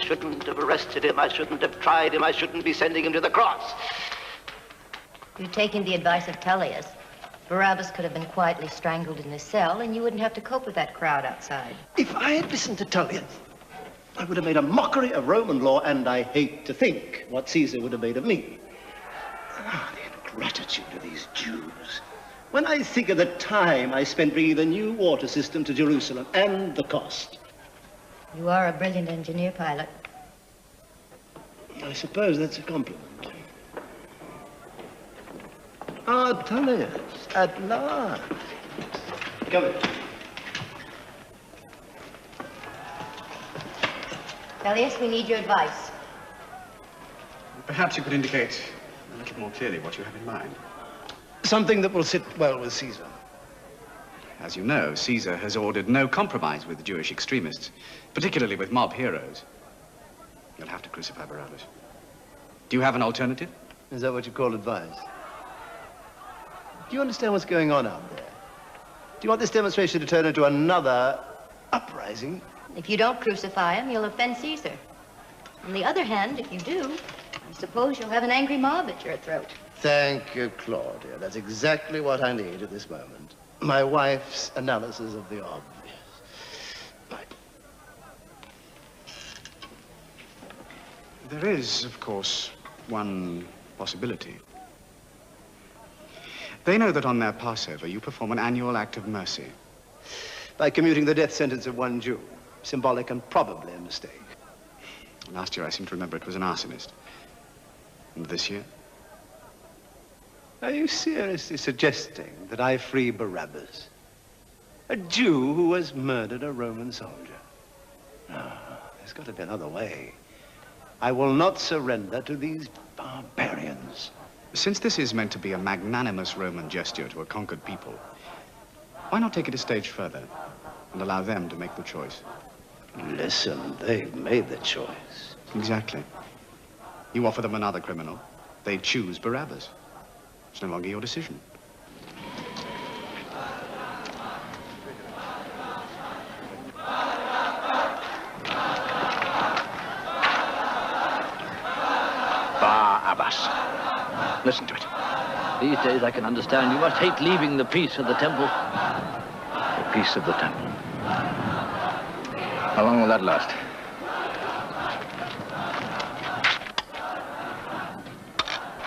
shouldn't have arrested him. I shouldn't have tried him. I shouldn't be sending him to the cross. You've taken the advice of Tullius. Barabbas could have been quietly strangled in his cell, and you wouldn't have to cope with that crowd outside. If I had listened to Tullius, I would have made a mockery of Roman law, and I hate to think what Caesar would have made of me. Ah, the ingratitude of these Jews. When I think of the time I spent bringing the new water system to Jerusalem, and the cost. You are a brilliant engineer, Pilate. I suppose that's a compliment. Ah, Tullius, at last. Come in. Tullius, we need your advice. Perhaps you could indicate a little more clearly what you have in mind. Something that will sit well with Caesar. As you know, Caesar has ordered no compromise with Jewish extremists, particularly with mob heroes. You'll have to crucify Barabbas. Do you have an alternative? Is that what you call advice? Do you understand what's going on out there? Do you want this demonstration to turn into another uprising? If you don't crucify him, you'll offend Caesar. On the other hand, if you do, I suppose you'll have an angry mob at your throat. Thank you, Claudia. That's exactly what I need at this moment. My wife's analysis of the obvious. There is, of course, one possibility. They know that on their Passover, you perform an annual act of mercy. By commuting the death sentence of one Jew. Symbolic and probably a mistake. Last year, I seem to remember it was an arsonist. And this year? Are you seriously suggesting that I free Barabbas? A Jew who has murdered a Roman soldier? No, there's got to be another way. I will not surrender to these barbarians. Since this is meant to be a magnanimous Roman gesture to a conquered people, why not take it a stage further and allow them to make the choice? Listen, they've made the choice. Exactly. You offer them another criminal, they choose Barabbas. It's no longer your decision. Barabbas. Listen to it. These days I can understand. You must hate leaving the peace of the temple. The peace of the temple. How long will that last?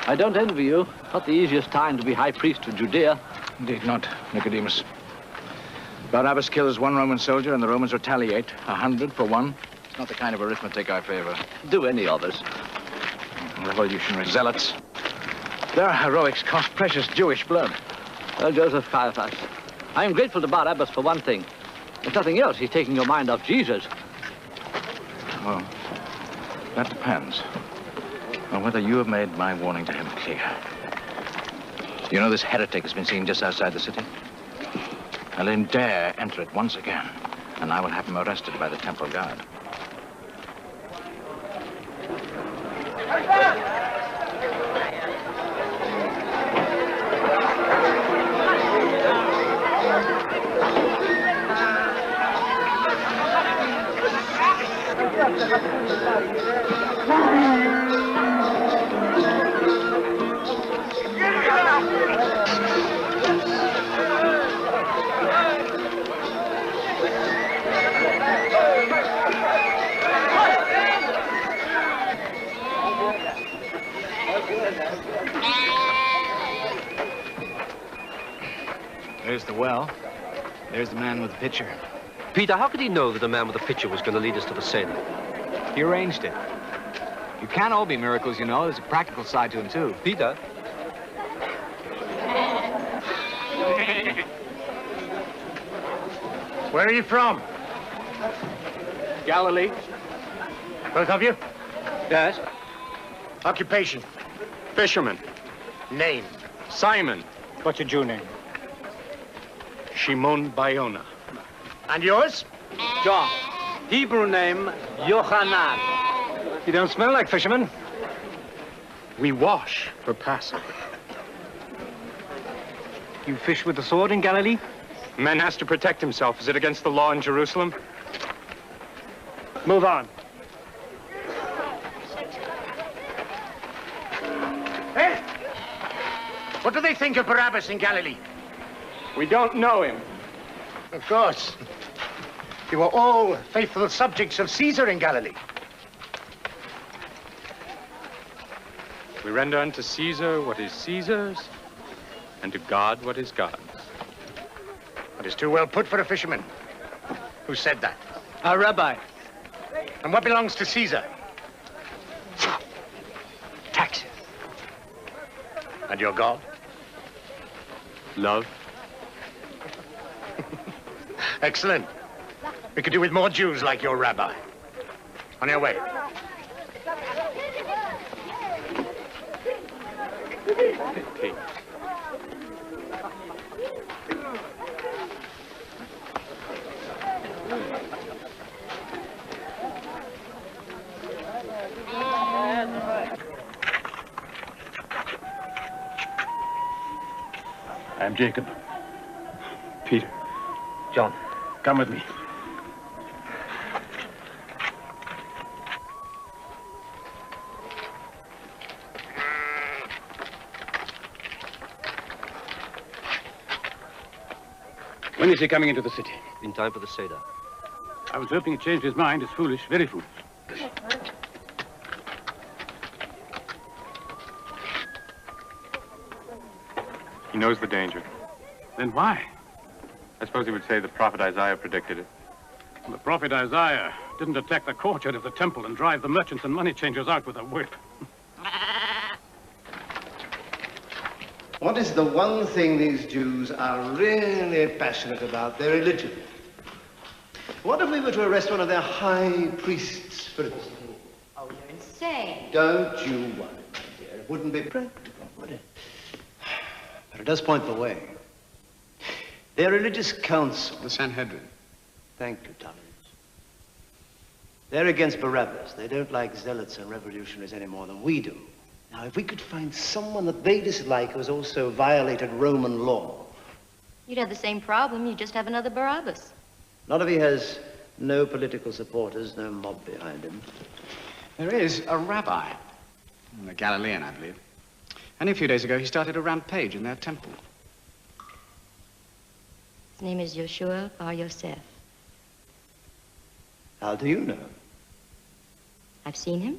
I don't envy you. Not the easiest time to be high priest of Judea. Indeed not, Nicodemus. Barabbas kills one Roman soldier and the Romans retaliate. 100 for one. It's not the kind of arithmetic I favor. Do any of us. Revolutionary zealots. Their heroics cost precious Jewish blood. Well, Joseph Caiaphas, I am grateful to Barabbas for one thing. If nothing else, he's taking your mind off Jesus. Well, that depends on whether you have made my warning to him clear. You know this heretic has been seen just outside the city? I'll let him dare enter it once again, and I will have him arrested by the temple guard. There's the well. There's the man with the pitcher. Peter, how could he know that the man with the pitcher was going to lead us to the Seine? He arranged it. You can't all be miracles, you know. There's a practical side to them, too. Peter? Where are you from? Galilee. Both of you? Yes? Occupation? Fisherman. Name? Simon. What's your Jew name? Shimon Bayona. And yours? John. Hebrew name, Yochanan. You don't smell like fishermen. We wash for Passover. You fish with the sword in Galilee? Man has to protect himself. Is it against the law in Jerusalem? Move on. What do they think of Barabbas in Galilee? We don't know him. Of course. You were all faithful subjects of Caesar in Galilee. We render unto Caesar what is Caesar's, and to God what is God's. That is too well put for a fisherman. Who said that? Our rabbi. And what belongs to Caesar? Taxes. And your God? Love. Excellent. We could do with more Jews like your rabbi. On your way. Hey. I am Jacob. Peter. John, come with me. When is he coming into the city? In time for the Seder. I was hoping he changed his mind. It's foolish, very foolish. He knows the danger. Then why? I suppose he would say the prophet Isaiah predicted it. The prophet Isaiah didn't attack the courtyard of the temple and drive the merchants and money changers out with a whip. What is the one thing these Jews are really passionate about? Their religion. What if we were to arrest one of their high priests, for instance? Oh, you're insane. Don't you worry, my dear. It wouldn't be practical, would it? But it does point the way. Their religious council. The Sanhedrin. Thank you, Thomas. They're against Barabbas. They don't like zealots and revolutionaries any more than we do. Now, if we could find someone that they dislike who's also violated Roman law. You'd have the same problem. You just have another Barabbas. Not if he has no political supporters, no mob behind him. There is a rabbi, a Galilean, I believe. And a few days ago, he started a rampage in their temple. His name is Yeshua Bar Yosef. How do you know? I've seen him.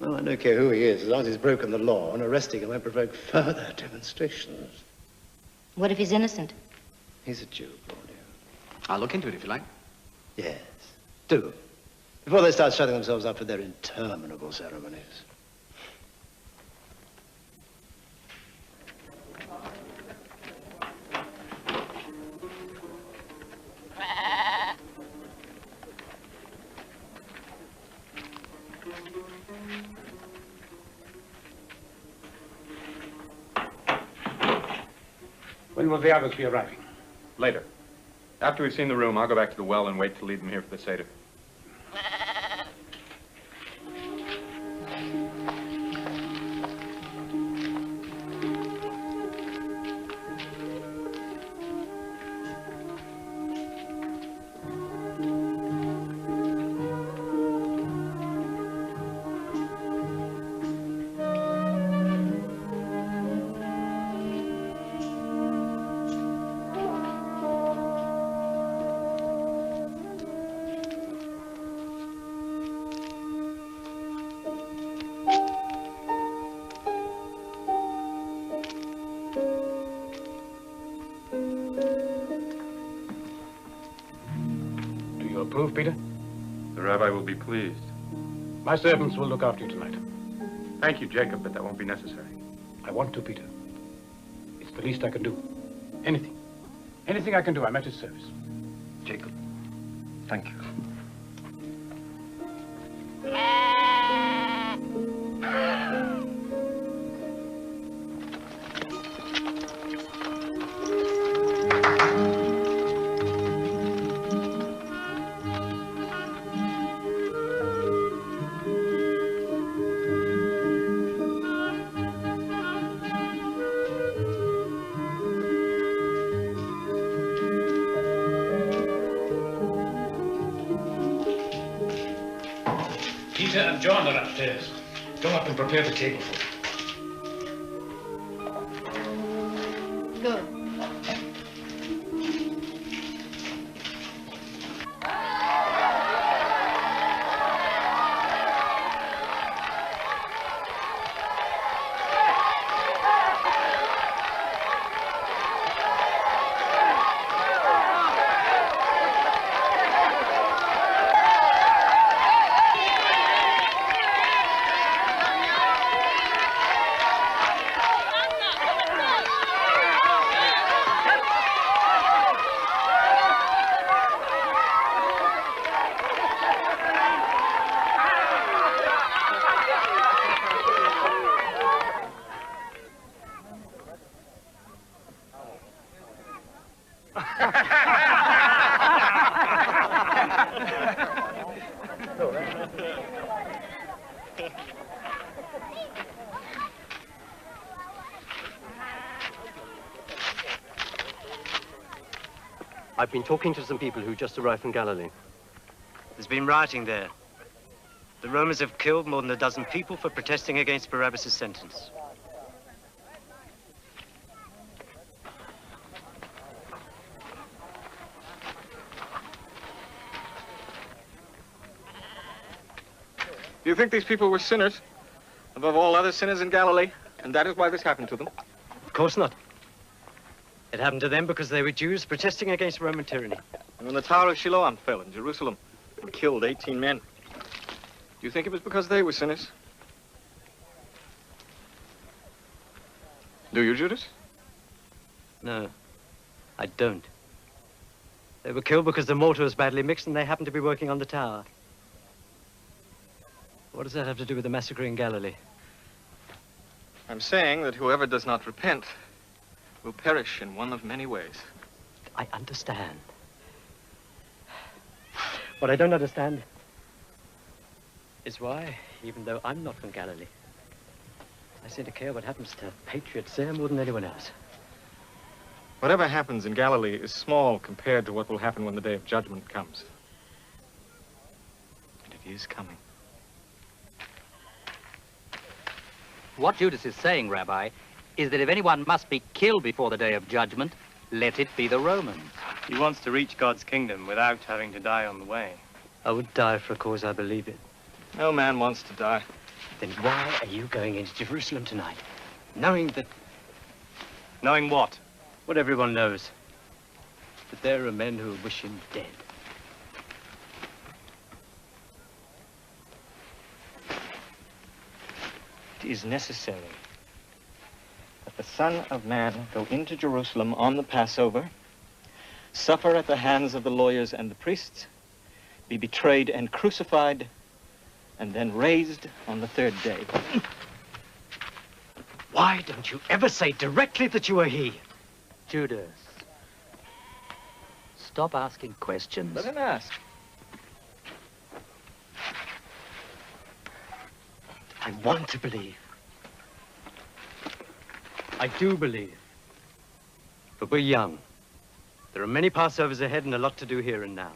Well, I don't care who he is, as long as he's broken the law, and arresting him won't provoke further demonstrations. What if he's innocent? He's a Jew, Claudia. I'll look into it if you like. Yes, do. Before they start shutting themselves up for their interminable ceremonies. When will the others be arriving? Later. After we've seen the room, I'll go back to the well and wait to lead them here for the Seder. Approve, Peter? The rabbi will be pleased. My servants will look after you tonight. Thank you, Jacob, but that won't be necessary. I want to, Peter. It's the least I can do. Anything. Anything I can do, I'm at his service. Jacob, thank you. Peter and John are upstairs. Go up and prepare the table for them. No. I've been talking to some people who just arrived from Galilee. There's been rioting there. The Romans have killed more than a dozen people for protesting against Barabbas' sentence. Do you think these people were sinners above all other sinners in Galilee? And that is why this happened to them? Of course not. It happened to them because they were Jews protesting against Roman tyranny. And when the Tower of Siloam fell in Jerusalem and killed 18 men, do you think it was because they were sinners? Do you, Judas? No, I don't. They were killed because the mortar was badly mixed and they happened to be working on the tower. What does that have to do with the massacre in Galilee? I'm saying that whoever does not repent will perish in one of many ways. I understand. What I don't understand is why, even though I'm not from Galilee, I seem to care what happens to patriots there more than anyone else. Whatever happens in Galilee is small compared to what will happen when the day of judgment comes. And it is coming. What Judas is saying, Rabbi, is that if anyone must be killed before the day of judgment, let it be the Romans. He wants to reach God's kingdom without having to die on the way. I would die for a cause I believe in. No man wants to die. Then why are you going into Jerusalem tonight, knowing that... Knowing what? What everyone knows. That there are men who wish him dead. It is necessary that the Son of Man go into Jerusalem on the Passover, suffer at the hands of the lawyers and the priests, be betrayed and crucified, and then raised on the third day. Why don't you ever say directly that you are he? Judas, stop asking questions. Let him ask. I want to believe. I do believe. But we're young. There are many Passovers ahead and a lot to do here and now.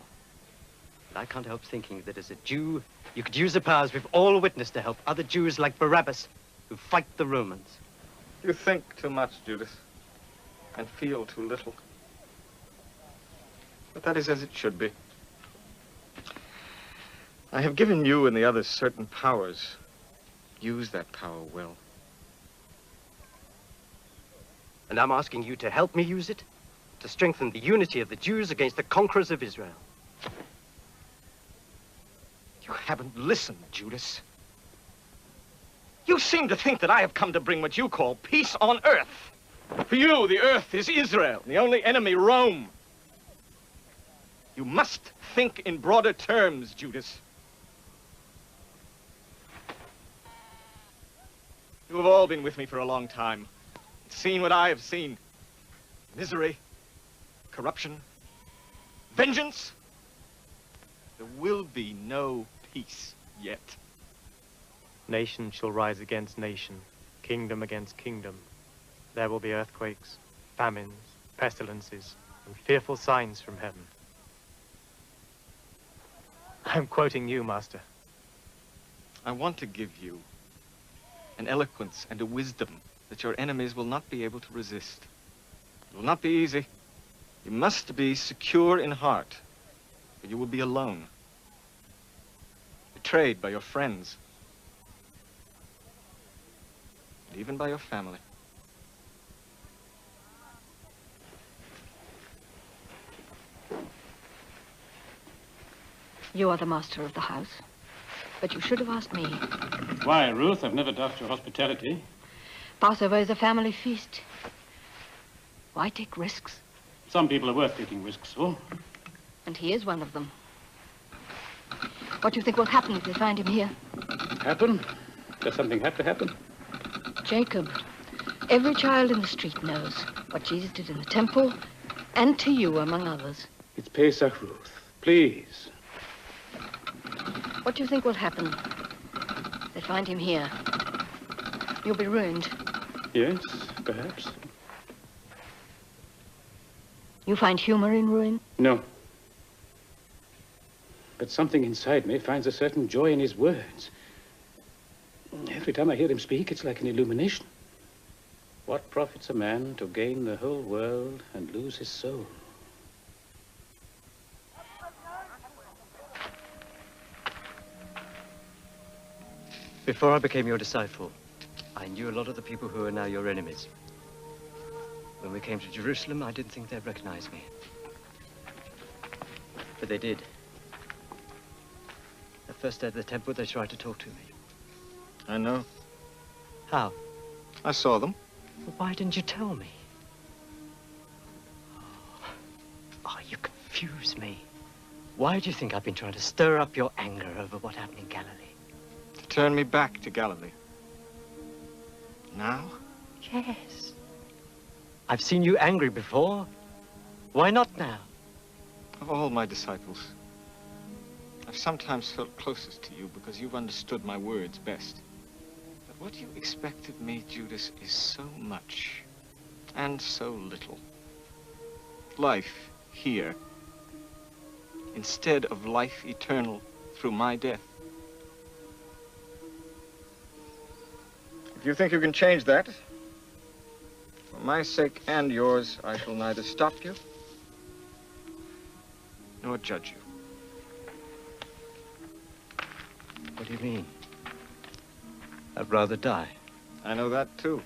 But I can't help thinking that as a Jew, you could use the powers we've all witnessed to help other Jews like Barabbas who fight the Romans. You think too much, Judas, and feel too little. But that is as it should be. I have given you and the others certain powers. Use that power well. And I'm asking you to help me use it to strengthen the unity of the Jews against the conquerors of Israel. You haven't listened, Judas. You seem to think that I have come to bring what you call peace on earth. For you, the earth is Israel, the only enemy, Rome. You must think in broader terms, Judas. You have all been with me for a long time, seen what I have seen. Misery, corruption, vengeance. There will be no peace yet. Nation shall rise against nation, kingdom against kingdom. There will be earthquakes, famines, pestilences, and fearful signs from heaven. I'm quoting you, Master. I want to give you an eloquence and a wisdom that your enemies will not be able to resist. It will not be easy. You must be secure in heart, or you will be alone. Betrayed by your friends. And even by your family. You are the master of the house. But you should have asked me. Why, Ruth? I've never doubted your hospitality. Passover is a family feast. Why take risks? Some people are worth taking risks for. And he is one of them. What do you think will happen if they find him here? Happen? Does something have to happen? Jacob, every child in the street knows what Jesus did in the temple, and to you, among others. It's Pesach, Ruth. Please. What do you think will happen? They find him here. You'll be ruined. Yes, perhaps. You find humor in ruin? No. But something inside me finds a certain joy in his words. Every time I hear him speak, it's like an illumination. What profits a man to gain the whole world and lose his soul? Before I became your disciple, I knew a lot of the people who are now your enemies. When we came to Jerusalem, I didn't think they'd recognize me. But they did. The first day at the temple, they tried to talk to me. I know. How? I saw them. Well, why didn't you tell me? Oh, you confuse me. Why do you think I've been trying to stir up your anger over what happened in Galilee? To turn me back to Galilee. Now? Yes. I've seen you angry before. Why not now? Of all my disciples, I've sometimes felt closest to you because you've understood my words best. But what you expect of me, Judas, is so much and so little. Life here instead of life eternal through my death. If you think you can change that, for my sake and yours, I shall neither stop you nor judge you. What do you mean? I'd rather die. I know that too.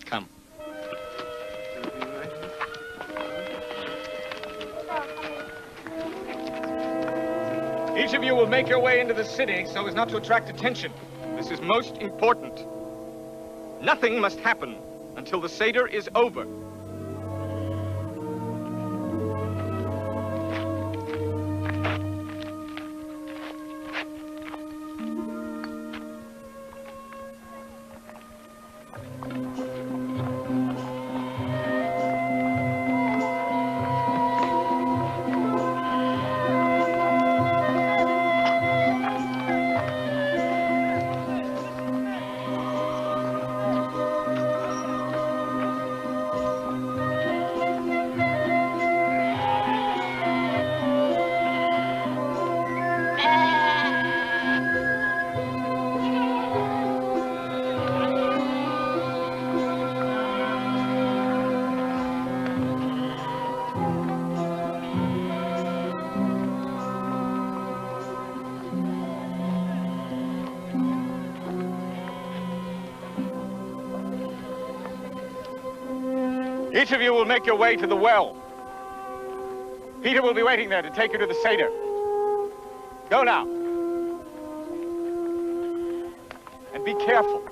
Come. Each of you will make your way into the city so as not to attract attention. This is most important. Nothing must happen until the Seder is over. Each of you will make your way to the well. Peter will be waiting there to take you to the Seder. Go now. And be careful.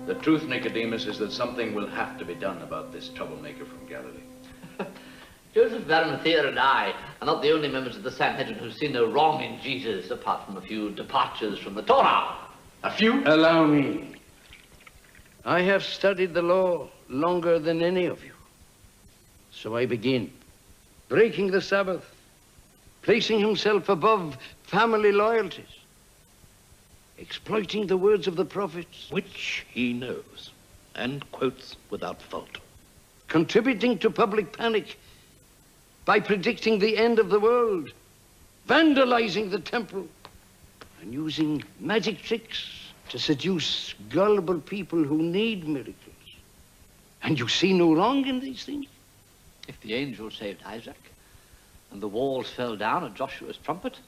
The truth, Nicodemus, is that something will have to be done about this troublemaker from Galilee. Joseph of Arimathea and I are not the only members of the Sanhedrin who see no wrong in Jesus, apart from a few departures from the Torah. A few? Allow me. I have studied the law longer than any of you. So I begin. Breaking the Sabbath, placing himself above family loyalties, exploiting the words of the prophets, which he knows and quotes without fault, contributing to public panic by predicting the end of the world vandalizing the temple, and using magic tricks to seduce gullible people who need miracles. And you see no wrong in these things? If the angel saved Isaac, and the walls fell down at Joshua's trumpet,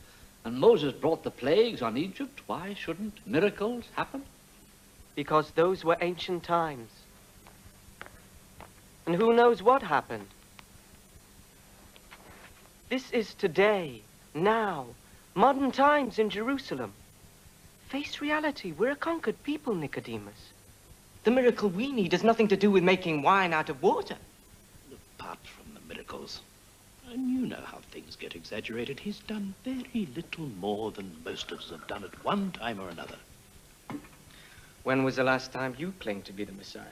and Moses brought the plagues on Egypt, why shouldn't miracles happen? Because those were ancient times. And who knows what happened? This is today, now, modern times in Jerusalem. Face reality. We're a conquered people, Nicodemus. The miracle we need has nothing to do with making wine out of water. Apart from the miracles, and you know how things get exaggerated, he's done very little more than most of us have done at one time or another. When was the last time you claimed to be the Messiah?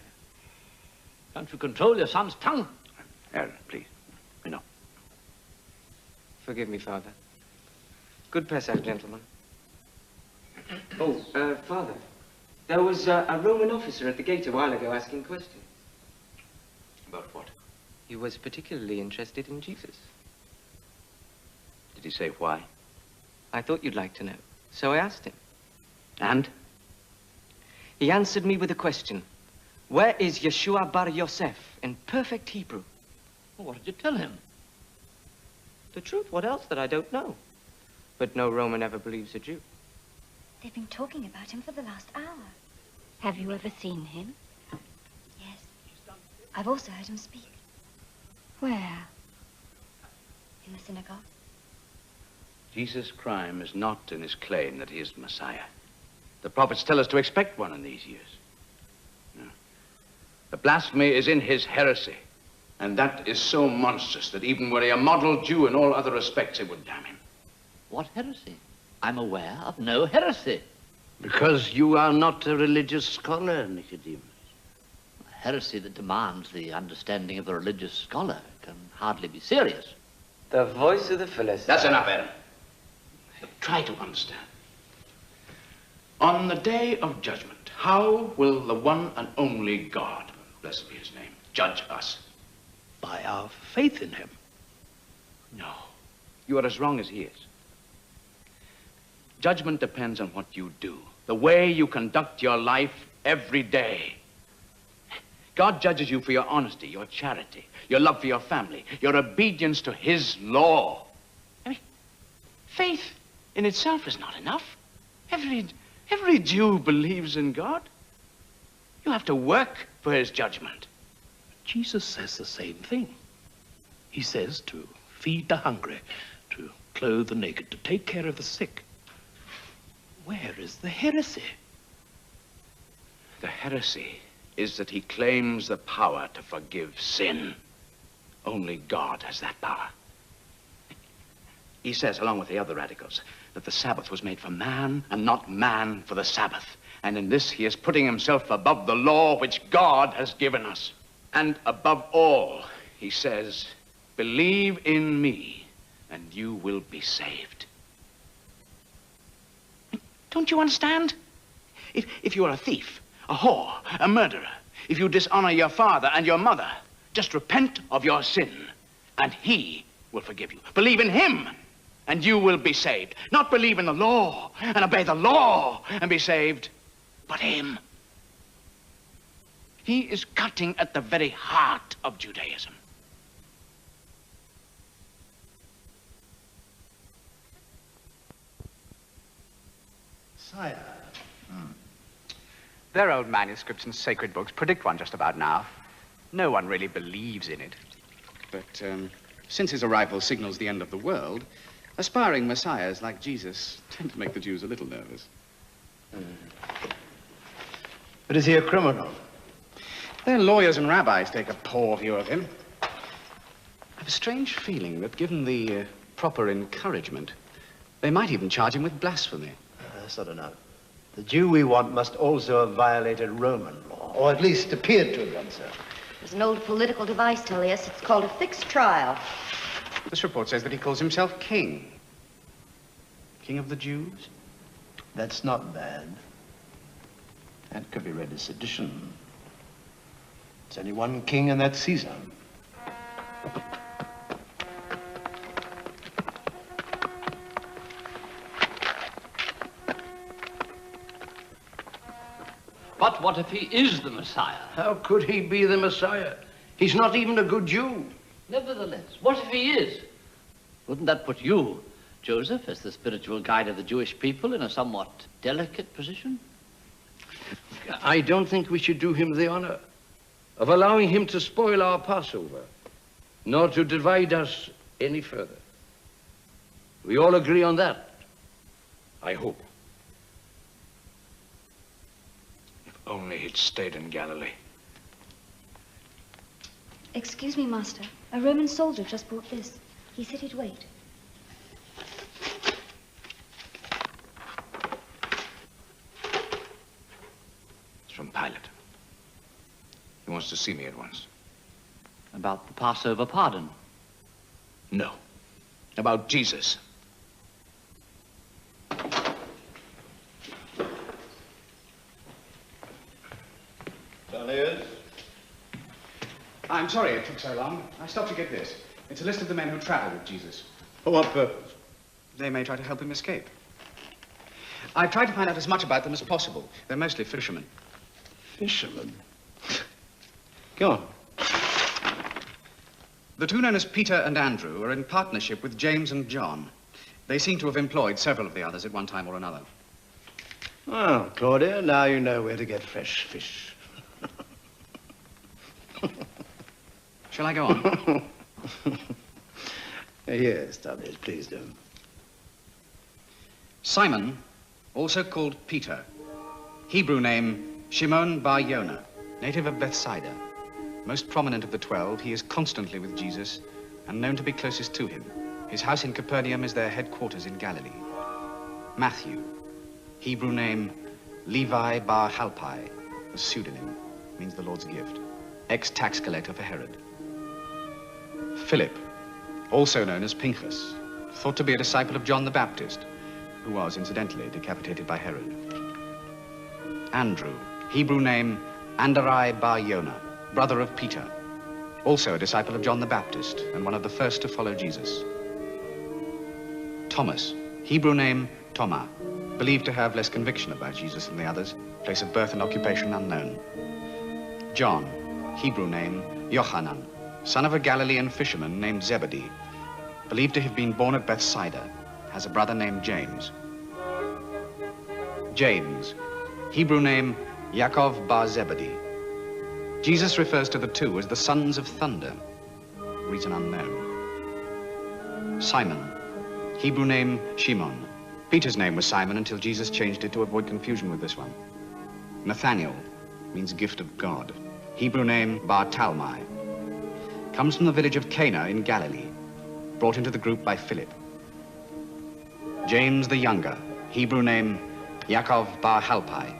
Can't you control your son's tongue? Aaron, please. No. Forgive me, Father. Good Pesach, gentlemen. Oh, Father, there was a Roman officer at the gate a while ago asking questions. About what? He was particularly interested in Jesus. Did he say why? I thought you'd like to know, so I asked him. And? He answered me with a question. Where is Yeshua Bar Yosef in perfect Hebrew? Well, what did you tell him? The truth, what else that I don't know? But no Roman ever believes a Jew. They've been talking about him for the last hour. Have you ever seen him? Yes. I've also heard him speak. Where? In the synagogue. Jesus' crime is not in his claim that he is the Messiah. The prophets tell us to expect one in these years. No. The blasphemy is in his heresy. And that is so monstrous that even were he a model Jew in all other respects, it would damn him. What heresy? I'm aware of no heresy. Because you are not a religious scholar, Nicodemus. A heresy that demands the understanding of a religious scholar can hardly be serious. The voice of the Philistine. That's enough, Aaron. Try to understand. On the day of judgment, how will the one and only God, blessed be his name, judge us? By our faith in him. No. You are as wrong as he is. Judgment depends on what you do, the way you conduct your life every day. God judges you for your honesty, your charity, your love for your family, your obedience to his law. I mean, faith in itself is not enough. Every Jew believes in God. You have to work for his judgment. Jesus says the same thing. He says to feed the hungry, to clothe the naked, to take care of the sick. Where is the heresy? The heresy is that he claims the power to forgive sin. Only God has that power. He says, along with the other radicals, that the Sabbath was made for man and not man for the Sabbath. And in this, he is putting himself above the law which God has given us. And above all, he says, believe in me and you will be saved. Don't you understand? If you are a thief, a whore, a murderer, if you dishonor your father and your mother, just repent of your sin and he will forgive you. Believe in him and you will be saved. Not believe in the law and obey the law and be saved, but him. He is cutting at the very heart of Judaism. Sire. Their old manuscripts and sacred books predict one just about now. No one really believes in it. But since his arrival signals the end of the world, aspiring messiahs like Jesus tend to make the Jews a little nervous. But is he a criminal? Their lawyers and rabbis take a poor view of him. I have a strange feeling that given the proper encouragement, they might even charge him with blasphemy. That's not enough. The Jew we want must also have violated Roman law, or at least appeared to have done so. There's an old political device, Tullius. It's called a fixed trial. This report says that he calls himself king. King of the Jews? That's not bad. That could be read as sedition. There's only one king, and that's Caesar. what if he is the Messiah? How could he be the Messiah? He's not even a good Jew. Nevertheless, what if he is? Wouldn't that put you, Joseph, as the spiritual guide of the Jewish people, in a somewhat delicate position? I don't think we should do him the honor of allowing him to spoil our Passover, nor to divide us any further. We all agree on that, I hope. If only he'd stayed in Galilee. Excuse me, Master. A Roman soldier just brought this. He said he'd wait. It's from Pilate. He wants to see me at once. About the Passover pardon? No. About Jesus. I'm sorry it took so long. I stopped to get this. It's a list of the men who traveled with Jesus. For what purpose? They may try to help him escape. I've tried to find out as much about them as possible. They're mostly fishermen. Fishermen? Go on. The two known as Peter and Andrew are in partnership with James and John. They seem to have employed several of the others at one time or another. Well, Claudia, now you know where to get fresh fish. Shall I go on? Yes, Tullius, please do. Simon, also called Peter. Hebrew name, Shimon bar Yonah, native of Bethsaida. Most prominent of the 12, he is constantly with Jesus and known to be closest to him. His house in Capernaum is their headquarters in Galilee. Matthew, Hebrew name, Levi bar Halpai, a pseudonym, means the Lord's gift. Ex-tax collector for Herod. Philip, also known as Pinchas, thought to be a disciple of John the Baptist, who was, incidentally, decapitated by Herod. Andrew, Hebrew name, Andari bar Yonah, brother of Peter, also a disciple of John the Baptist, and one of the first to follow Jesus. Thomas, Hebrew name, Thomas, believed to have less conviction about Jesus than the others, place of birth and occupation unknown. John, Hebrew name, Yohanan, son of a Galilean fisherman named Zebedee, believed to have been born at Bethsaida, has a brother named James. James, Hebrew name, Yaakov bar Zebedee. Jesus refers to the two as the sons of thunder, reason unknown. Simon, Hebrew name, Shimon. Peter's name was Simon until Jesus changed it to avoid confusion with this one. Nathaniel means gift of God. Hebrew name, Bar Talmai. Comes from the village of Cana in Galilee, brought into the group by Philip. James the Younger, Hebrew name, Yaakov bar Halpai,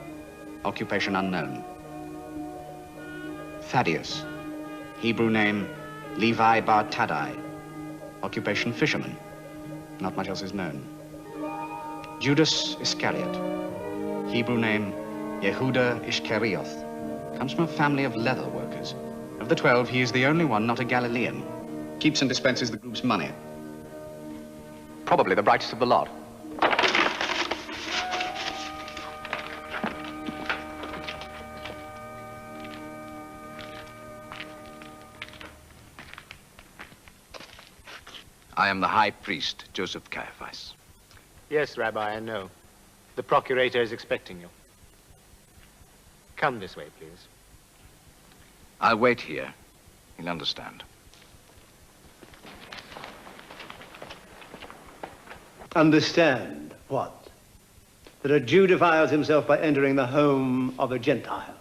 occupation unknown. Thaddeus, Hebrew name, Levi bar Taddai, occupation fisherman, not much else is known. Judas Iscariot, Hebrew name, Yehuda Ishkarioth, comes from a family of leather workers. Of the 12, he is the only one not a Galilean. Keeps and dispenses the group's money. Probably the brightest of the lot. I am the high priest, Joseph Caiaphas. Yes, Rabbi, I know. The procurator is expecting you. Come this way, please. I'll wait here. He'll understand. Understand what? That a Jew defiles himself by entering the home of a Gentile.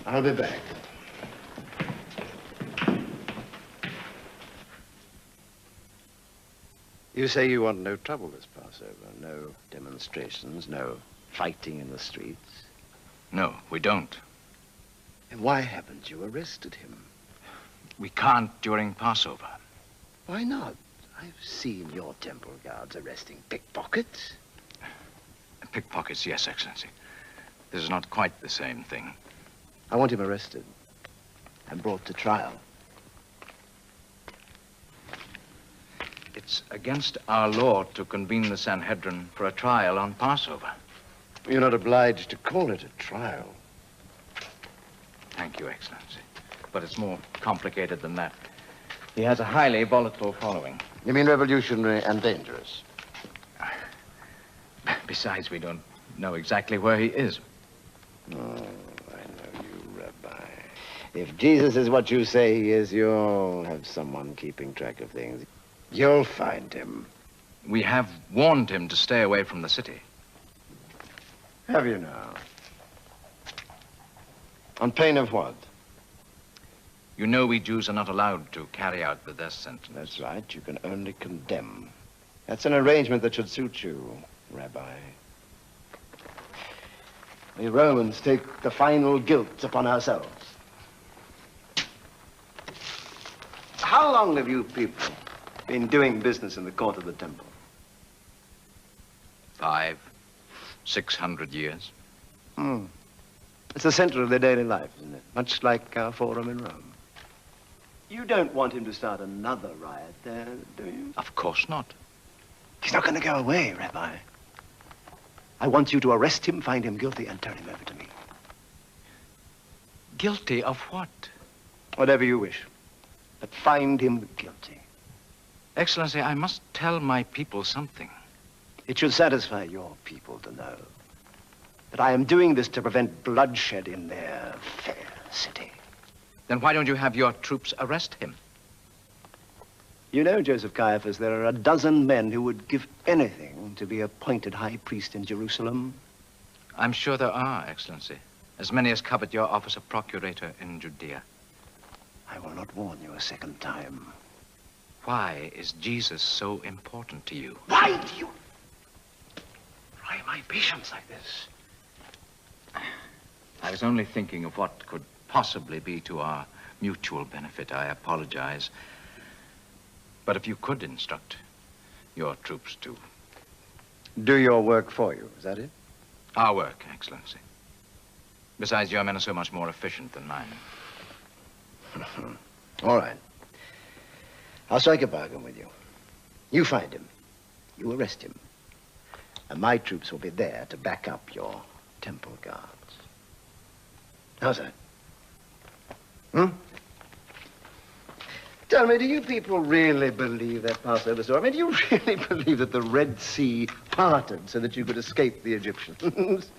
I'll be back. You say you want no trouble this Passover, no demonstrations, no fighting in the streets. No, we don't. And why haven't you arrested him? We can't during Passover. Why not? I've seen your temple guards arresting pickpockets. Pickpockets, yes, Excellency. This is not quite the same thing. I want him arrested and brought to trial. It's against our law to convene the Sanhedrin for a trial on Passover. You're not obliged to call it a trial. Thank you, Excellency. But it's more complicated than that. He has a highly volatile following. You mean revolutionary and dangerous? Besides, we don't know exactly where he is. Oh, I know you, Rabbi. If Jesus is what you say he is, you'll have someone keeping track of things. You'll find him. We have warned him to stay away from the city. Have you now? On pain of what? You know we Jews are not allowed to carry out the death sentence. That's right. You can only condemn. That's an arrangement that should suit you, Rabbi. We Romans take the final guilt upon ourselves. How long have you people been doing business in the court of the temple? 500, 600 years. It's the center of their daily life, isn't it? Much like our forum in Rome. You don't want him to start another riot there, do you? Of course not. He's not going to go away, Rabbi. I want you to arrest him, find him guilty, and turn him over to me. Guilty of what? Whatever you wish. But find him guilty. Excellency, I must tell my people something. It should satisfy your people to know that I am doing this to prevent bloodshed in their fair city. Then why don't you have your troops arrest him? You know, Joseph Caiaphas, there are a dozen men who would give anything to be appointed high priest in Jerusalem. I'm sure there are, Excellency. As many as covet your office of procurator in Judea. I will not warn you a second time. Why is Jesus so important to you? Why do you try my patience like this? I was only thinking of what could possibly be to our mutual benefit. I apologize. But if you could instruct your troops to... Do your work for you, is that it? Our work, Excellency. Besides, your men are so much more efficient than mine. All right. I'll strike a bargain with you. You find him. You arrest him. And my troops will be there to back up your temple guards. How's that? Tell me, do you people really believe that Passover story? I mean, do you really believe that the Red Sea parted so that you could escape the Egyptians?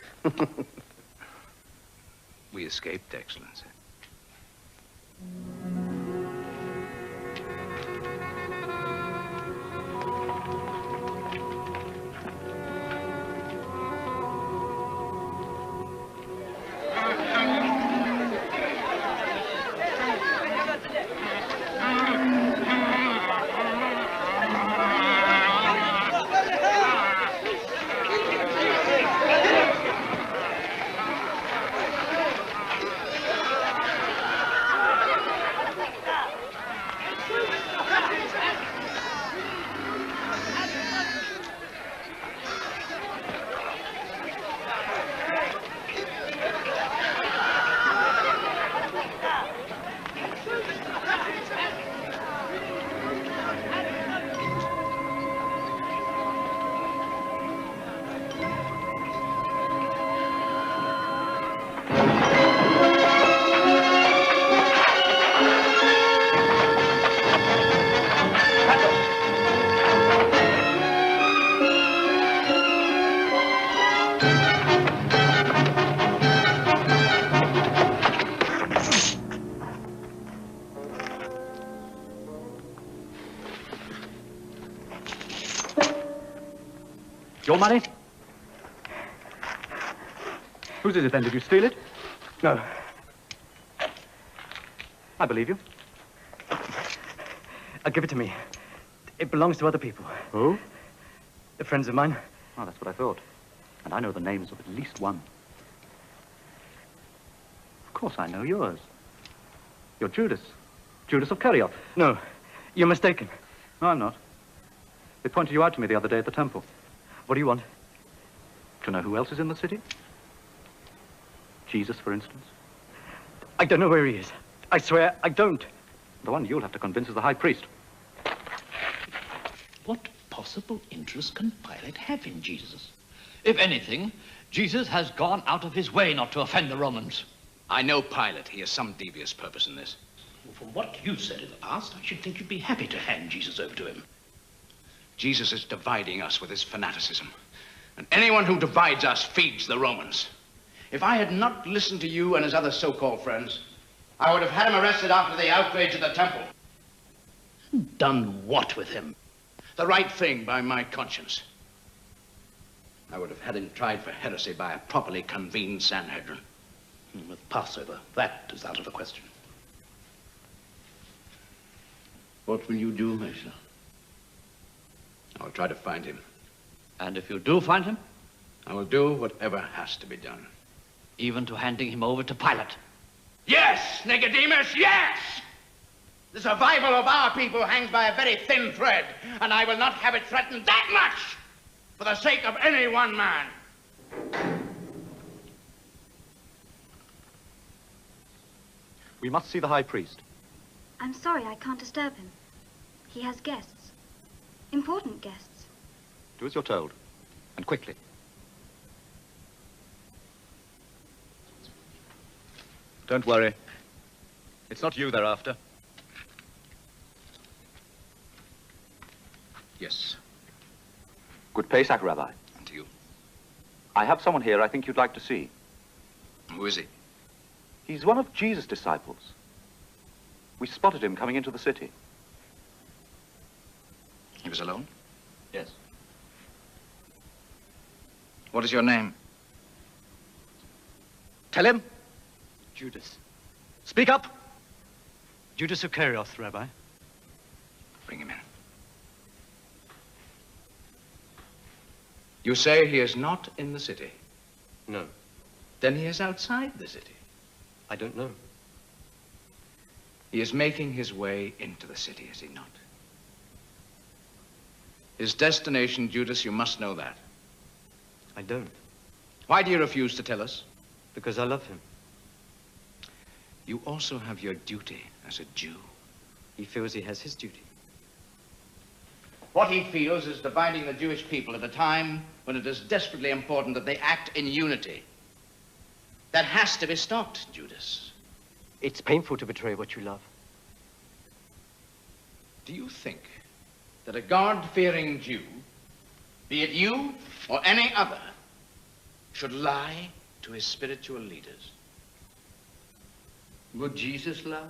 We escaped, Excellency. Your money? Whose is it then? Did you steal it? No. I believe you. Give it to me. It belongs to other people. Who? They're friends of mine. Oh, that's what I thought. And I know the names of at least one. Of course I know yours. You're Judas. Judas of Kerioth. No, you're mistaken. No, I'm not. They pointed you out to me the other day at the temple. What do you want? To know who else is in the city? Jesus, for instance. I don't know where he is. I swear, I don't. The one you'll have to convince is the high priest. What possible interest can Pilate have in Jesus? If anything, Jesus has gone out of his way not to offend the Romans. I know Pilate. He has some devious purpose in this. Well, from what you said in the past, I should think you'd be happy to hand Jesus over to him. Jesus is dividing us with his fanaticism. And anyone who divides us feeds the Romans. If I had not listened to you and his other so-called friends, I would have had him arrested after the outrage at the temple. Done what with him? The right thing by my conscience. I would have had him tried for heresy by a properly convened Sanhedrin. With Passover, that is out of the question. What will you do, Mason? I'll try to find him. And if you do find him? I will do whatever has to be done. Even to handing him over to Pilate? Yes, Nicodemus, yes! The survival of our people hangs by a very thin thread, and I will not have it threatened that much for the sake of any one man. We must see the high priest. I'm sorry, I can't disturb him. He has guests. Important guests. Do as you're told, and quickly. Don't worry. It's not you they're after. Yes. Good Pesach, Rabbi. And to you. I have someone here I think you'd like to see. Who is he? He's one of Jesus' disciples. We spotted him coming into the city. He was alone? Yes. What is your name? Tell him. Judas. Speak up. Judas Iscariot, Rabbi. Bring him in. You say he is not in the city? No. Then he is outside the city. I don't know. He is making his way into the city, is he not? His destination, Judas, you must know that. I don't. Why do you refuse to tell us? Because I love him. You also have your duty as a Jew. He feels he has his duty. What he feels is dividing the Jewish people at a time when it is desperately important that they act in unity. That has to be stopped, Judas. It's painful to betray what you love. Do you think that a God-fearing Jew, be it you or any other, should lie to his spiritual leaders? Would Jesus lie?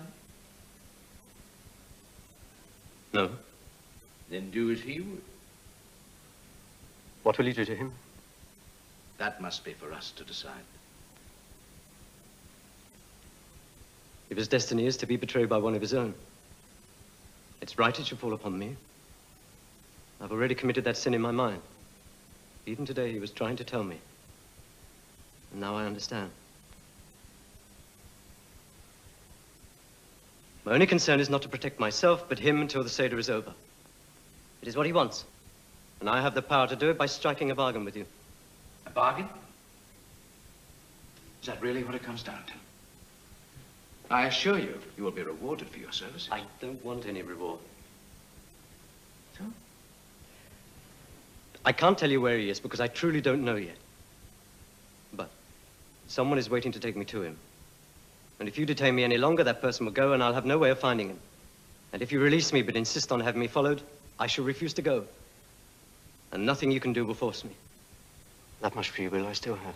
No. Then do as he would. What will you do to him? That must be for us to decide. If his destiny is to be betrayed by one of his own, it's right it should fall upon me. I've already committed that sin in my mind. Even today he was trying to tell me. And now I understand. My only concern is not to protect myself, but him until the Seder is over. It is what he wants. And I have the power to do it by striking a bargain with you. A bargain? Is that really what it comes down to? I assure you, you will be rewarded for your services. I don't want any reward. So? I can't tell you where he is because I truly don't know yet. But someone is waiting to take me to him. And if you detain me any longer, that person will go and I'll have no way of finding him. And if you release me but insist on having me followed, I shall refuse to go. And nothing you can do will force me. That much free will I still have.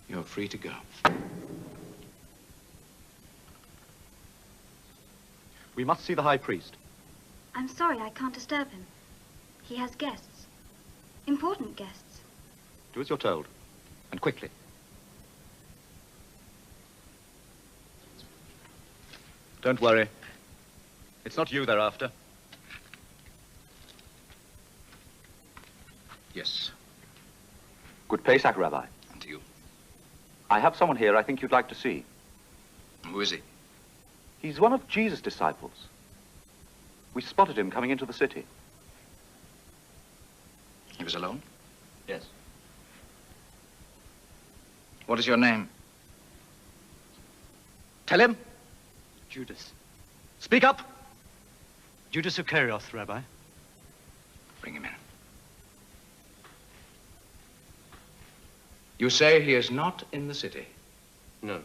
You're free to go. We must see the high priest. I'm sorry, I can't disturb him. He has guests. Important guests. Do as you're told, and quickly. Don't worry. It's not you they're after. Yes. Good Pesach, Rabbi. And to you. I have someone here I think you'd like to see. Who is he? He's one of Jesus' disciples. We spotted him coming into the city. He was alone? Yes. What is your name? Tell him. Judas. Speak up. Judas Iscariot, Rabbi. Bring him in. You say he is not in the city? No.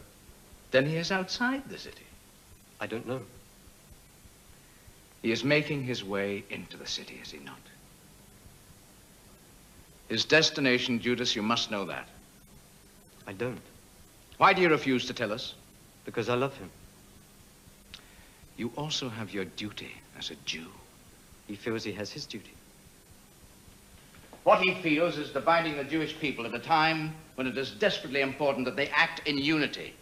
Then he is outside the city. I don't know. He is making his way into the city, is he not? His destination, Judas, you must know that. I don't. Why do you refuse to tell us? Because I love him. You also have your duty as a Jew. He feels he has his duty. What he feels is dividing the Jewish people at a time when it is desperately important that they act in unity.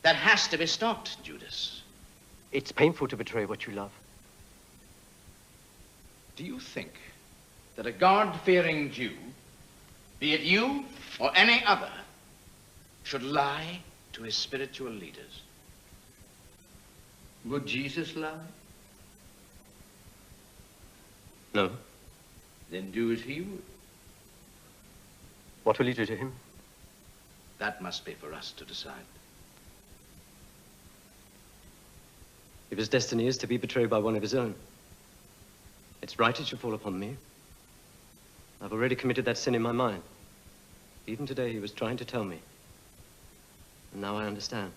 That has to be stopped, Judas. It's painful to betray what you love. Do you think that a God-fearing Jew, be it you or any other, should lie to his spiritual leaders? Would Jesus lie? No. Then do as he would. What will you do to him? That must be for us to decide. If his destiny is to be betrayed by one of his own, it's right it should fall upon me. I've already committed that sin in my mind. Even today he was trying to tell me. And now I understand.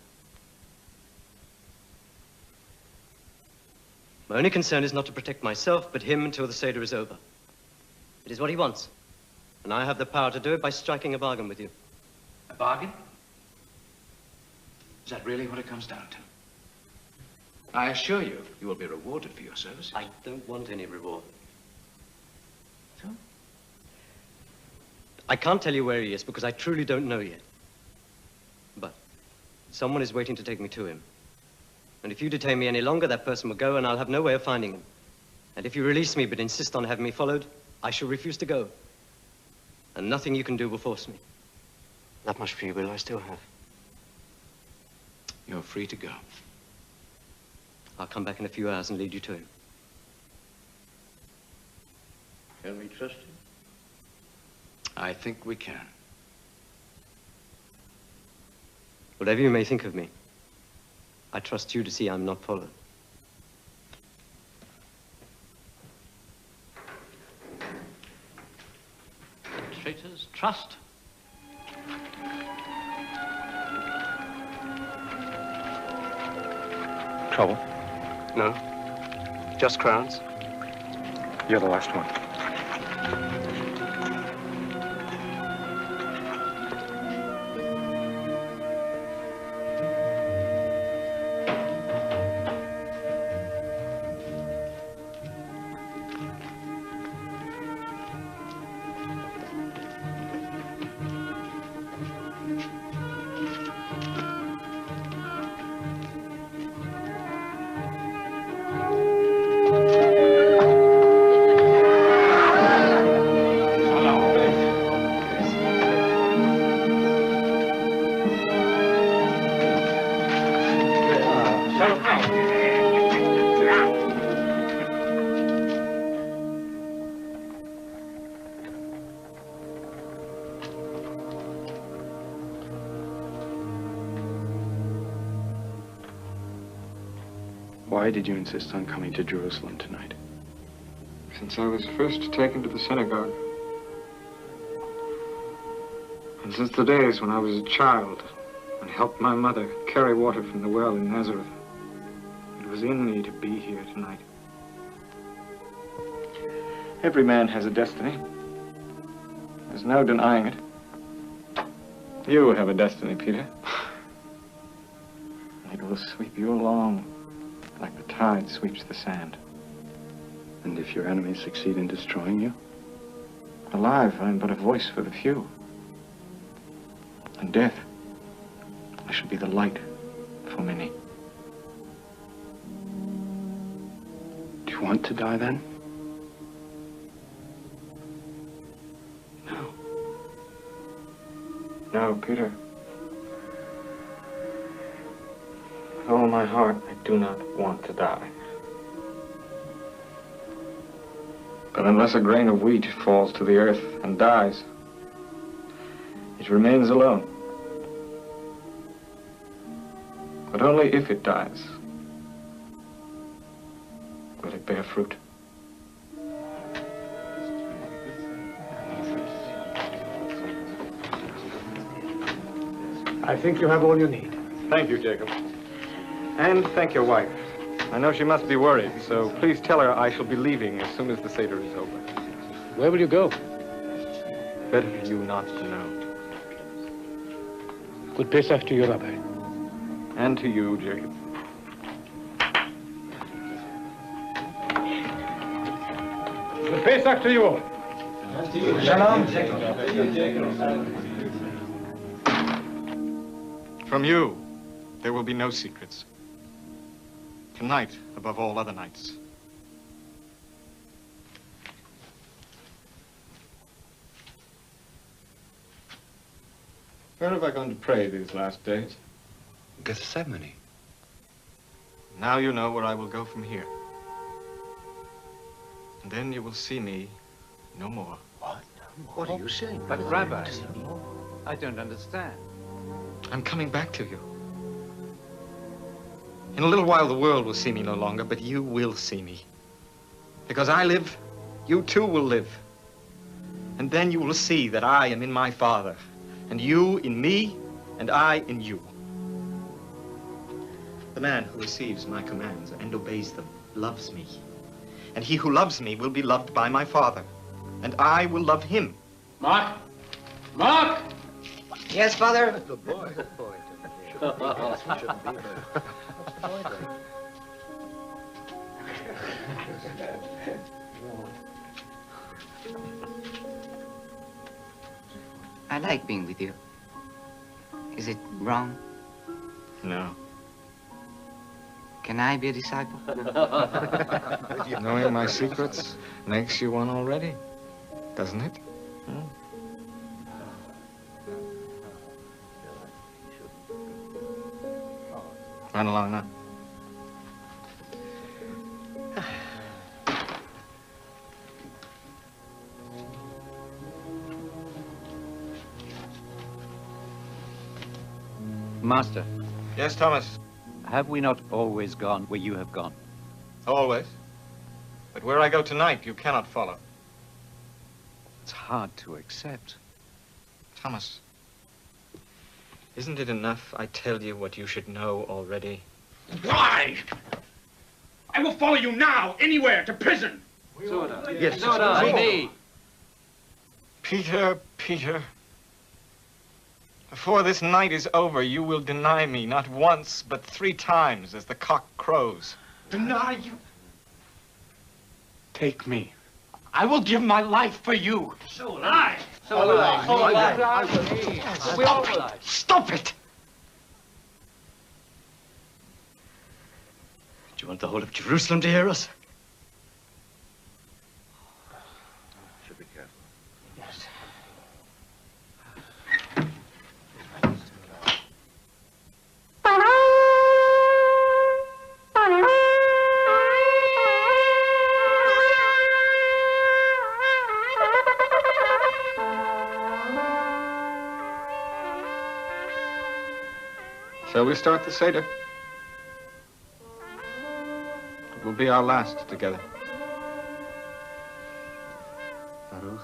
My only concern is not to protect myself, but him until the Seder is over. It is what he wants. And I have the power to do it by striking a bargain with you. A bargain? Is that really what it comes down to? I assure you, you will be rewarded for your services. I don't want any reward. So? I can't tell you where he is because I truly don't know yet. But someone is waiting to take me to him. And if you detain me any longer, that person will go and I'll have no way of finding him. And if you release me but insist on having me followed, I shall refuse to go. And nothing you can do will force me. That much free will I still have. You're free to go. I'll come back in a few hours and lead you to him. Can we trust him? I think we can. Whatever you may think of me, I trust you to see I'm not followed. Traitors, trust. Trouble? No. Just crowns. You're the last one. Why did you insist on coming to Jerusalem tonight? Since I was first taken to the synagogue. And since the days when I was a child and helped my mother carry water from the well in Nazareth. It was in me to be here tonight. Every man has a destiny. There's no denying it. You have a destiny, Peter. It will sweep you along like the tide sweeps the sand. And if your enemies succeed in destroying you? Alive, I am but a voice for the few. In death, I should be the light for many. Do you want to die then? No. No, Peter. With all my heart, I do not want to die. But unless a grain of wheat falls to the earth and dies, it remains alone. But only if it dies will it bear fruit. I think you have all you need. Thank you, Jacob. And thank your wife. I know she must be worried, so please tell her I shall be leaving as soon as the Seder is over. Where will you go? Better for you not to know. Good Pesach to you, Rabbi. And to you, Jacob. Good Pesach to you all. Shalom. From you, there will be no secrets. Tonight, above all other nights. Where have I gone to pray these last days? Gethsemane. Now you know where I will go from here. And then you will see me no more. What? What are you saying? But, Rabbi, I don't understand. I'm coming back to you. In a little while, the world will see me no longer, but you will see me. Because I live, you too will live. And then you will see that I am in my Father, and you in me, and I in you. The man who receives my commands and obeys them loves me. And he who loves me will be loved by my Father, and I will love him. Mark! Mark! Yes, Father? Good boy. Good boy. Shouldn't be there. I like being with you. Is it wrong? No. Can I be a disciple? Knowing my secrets makes you one already, doesn't it? Run along now. Master. Yes, Thomas? Have we not always gone where you have gone? Always. But where I go tonight, you cannot follow. It's hard to accept. Thomas, isn't it enough I tell you what you should know already? Why? I will follow you now, anywhere, to prison. Yes, So does me. Peter, Peter. Before this night is over, you will deny me not once, but 3 times as the cock crows. Deny you? Take me. I will give my life for you. So will I. So will I. So will I. We all will. Stop it! Do you want the whole of Jerusalem to hear us? Should be careful. Yes. Shall we start the Seder? It will be our last together. Baruch.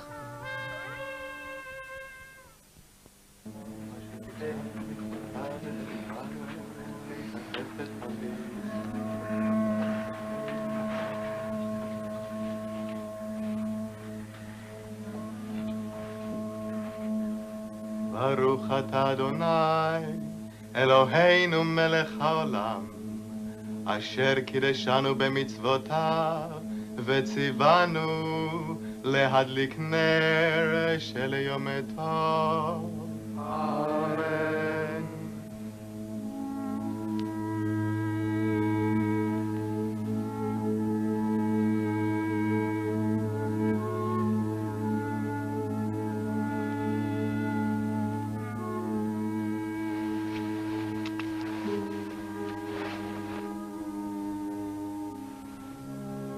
Baruch atah Adonai, Eloheinu melech haolam, asher kideshanu b'mitzvotav, v'tzivanu lehadlik ner shel yom tov. Amen.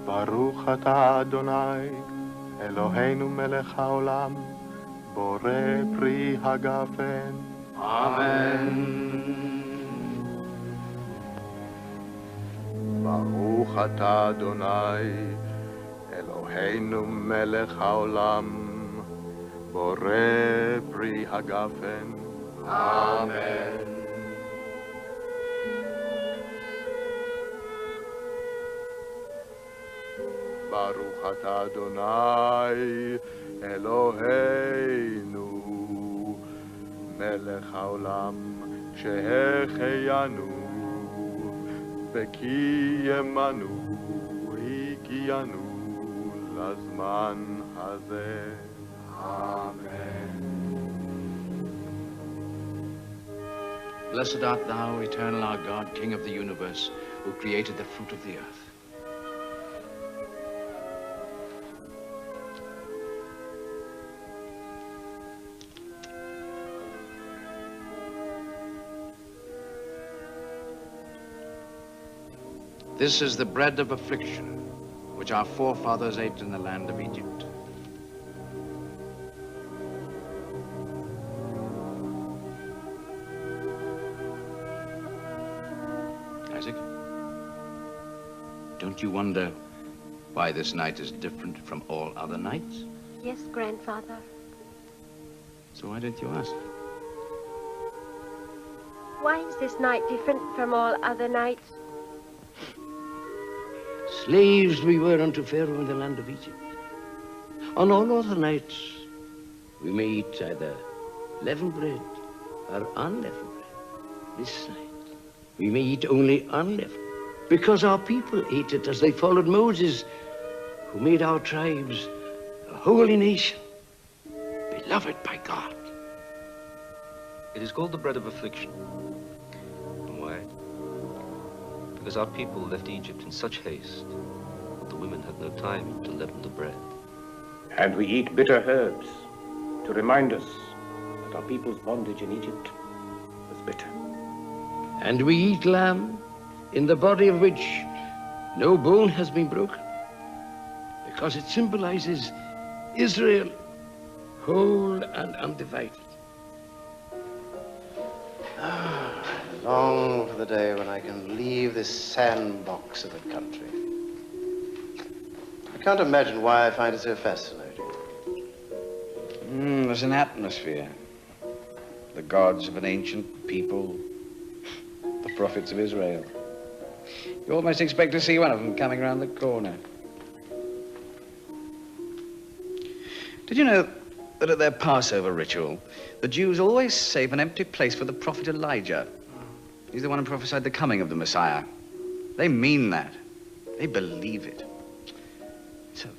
Baruch atah Adonai, Eloheinu melech haolam, borei pri hagafen. Amen. Baruch atah Adonai, Eloheinu melech haolam, borei pri hagafen. Amen. Baruch atah Adonai Eloheinu melech haolam שהחיינו וקיימנו הגיענו לזמן הזה. Amen. Blessed art thou, eternal our God, King of the universe, who created the fruit of the earth. This is the bread of affliction, which our forefathers ate in the land of Egypt. Isaac, don't you wonder why this night is different from all other nights? Yes, Grandfather. So why don't you ask? Why is this night different from all other nights? Slaves we were unto Pharaoh in the land of Egypt. On all other nights, we may eat either leavened bread or unleavened bread. This night, we may eat only unleavened, because our people ate it as they followed Moses, who made our tribes a holy nation, beloved by God. It is called the bread of affliction. And why? Because our people left Egypt in such haste that the women had no time to leaven the bread. And we eat bitter herbs to remind us that our people's bondage in Egypt was bitter. And we eat lamb, in the body of which no bone has been broken, because it symbolizes Israel, whole and undivided. I long for the day when I can leave this sandbox of a country. I can't imagine why I find it so fascinating. There's an atmosphere. The gods of an ancient people, the prophets of Israel. You almost expect to see one of them coming around the corner. Did you know that at their Passover ritual, the Jews always save an empty place for the prophet Elijah? He's the one who prophesied the coming of the Messiah. They mean that. They believe it. It's a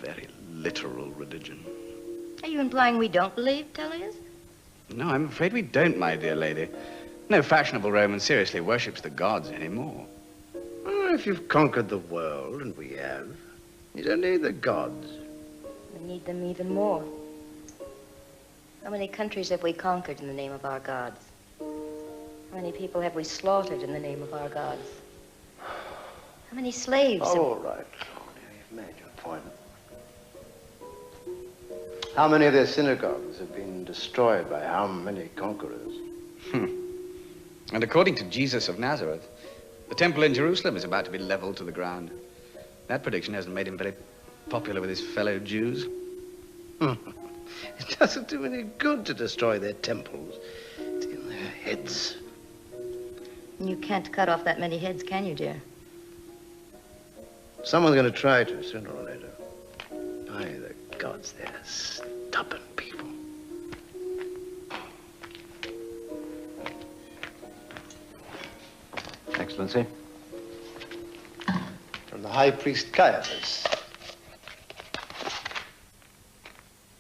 very literal religion. Are you implying we don't believe, Tellius? No, I'm afraid we don't, my dear lady. No fashionable Roman seriously worships the gods anymore. Oh, if you've conquered the world, and we have, you don't need the gods. We need them even more. How many countries have we conquered in the name of our gods? How many people have we slaughtered in the name of our gods? How many slaves? Oh, all right, Claudia, you've made your point. How many of their synagogues have been destroyed by how many conquerors? And according to Jesus of Nazareth, the temple in Jerusalem is about to be leveled to the ground. That prediction hasn't made him very popular with his fellow Jews. It doesn't do any good to destroy their temples. It's in their heads. You can't cut off that many heads, can you, dear? Someone's going to try to, sooner or later. By the gods, they're stubborn people. Excellency. From the High Priest Caiaphas.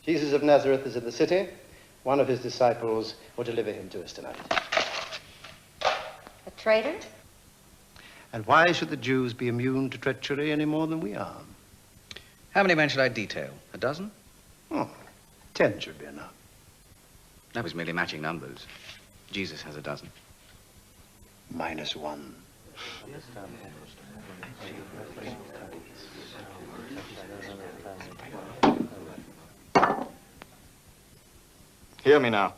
Jesus of Nazareth is in the city. One of his disciples will deliver him to us tonight. A traitor? And why should the Jews be immune to treachery any more than we are? How many men should I detail? A dozen? 10 should be enough. That was merely matching numbers. Jesus has a dozen. -1. Hear me now.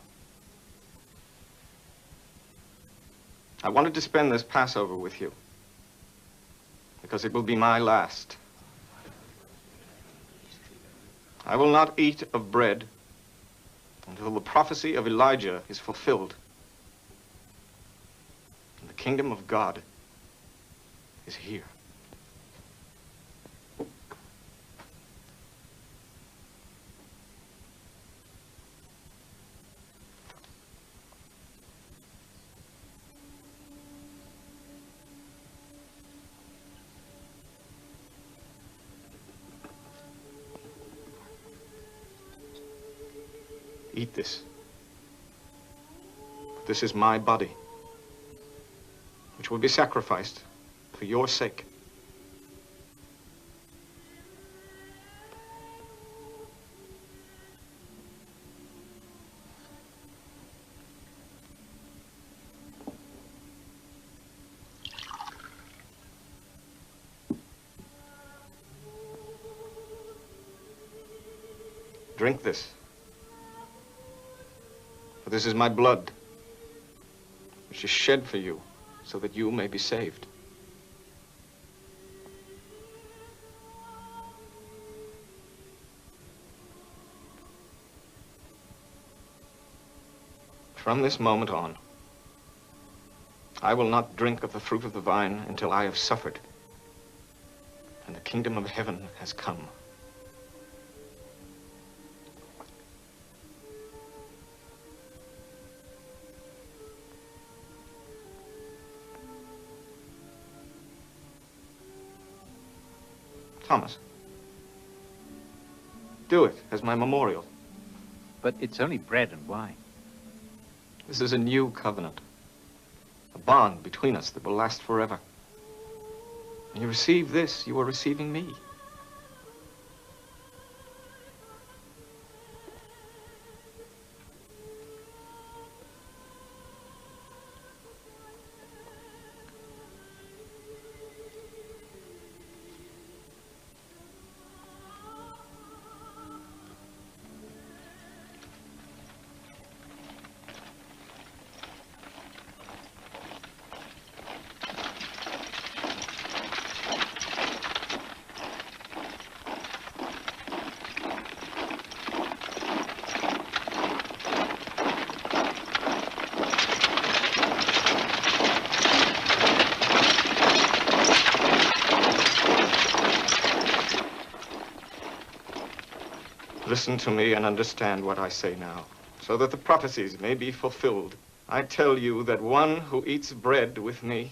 I wanted to spend this Passover with you because it will be my last. I will not eat of bread until the prophecy of Elijah is fulfilled. And the kingdom of God is here. eat this. This is my body, which will be sacrificed for your sake. Drink this, for this is my blood, which is shed for you, so that you may be saved. From this moment on, I will not drink of the fruit of the vine until I have suffered, and the kingdom of heaven has come. Thomas, do it as my memorial. But it's only bread and wine. This is a new covenant, a bond between us that will last forever. When you receive this, you are receiving me. Listen to me and understand what I say now, so that the prophecies may be fulfilled. I tell you that one who eats bread with me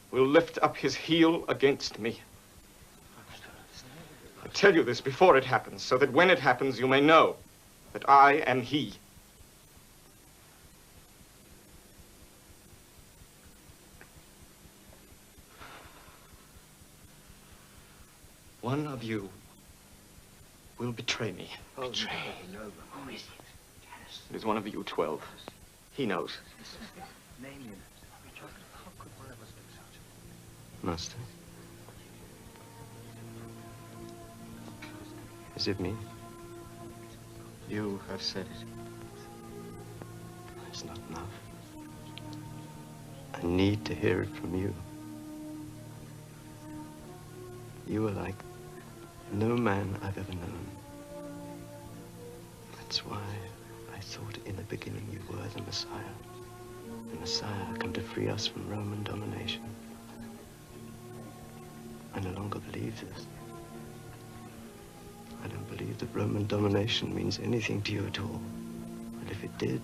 will lift up his heel against me. I tell you this before it happens, so that when it happens, you may know that I am he. One of you will betray me. Betray? No. Who is it? It is one of you 12. He knows. Name him. Master. Is it me? You have said it. It's not enough. I need to hear it from you. You are like no man I've ever known. That's why I thought in the beginning you were the Messiah. The Messiah come to free us from Roman domination. I no longer believe this. I don't believe that Roman domination means anything to you at all. And if it did,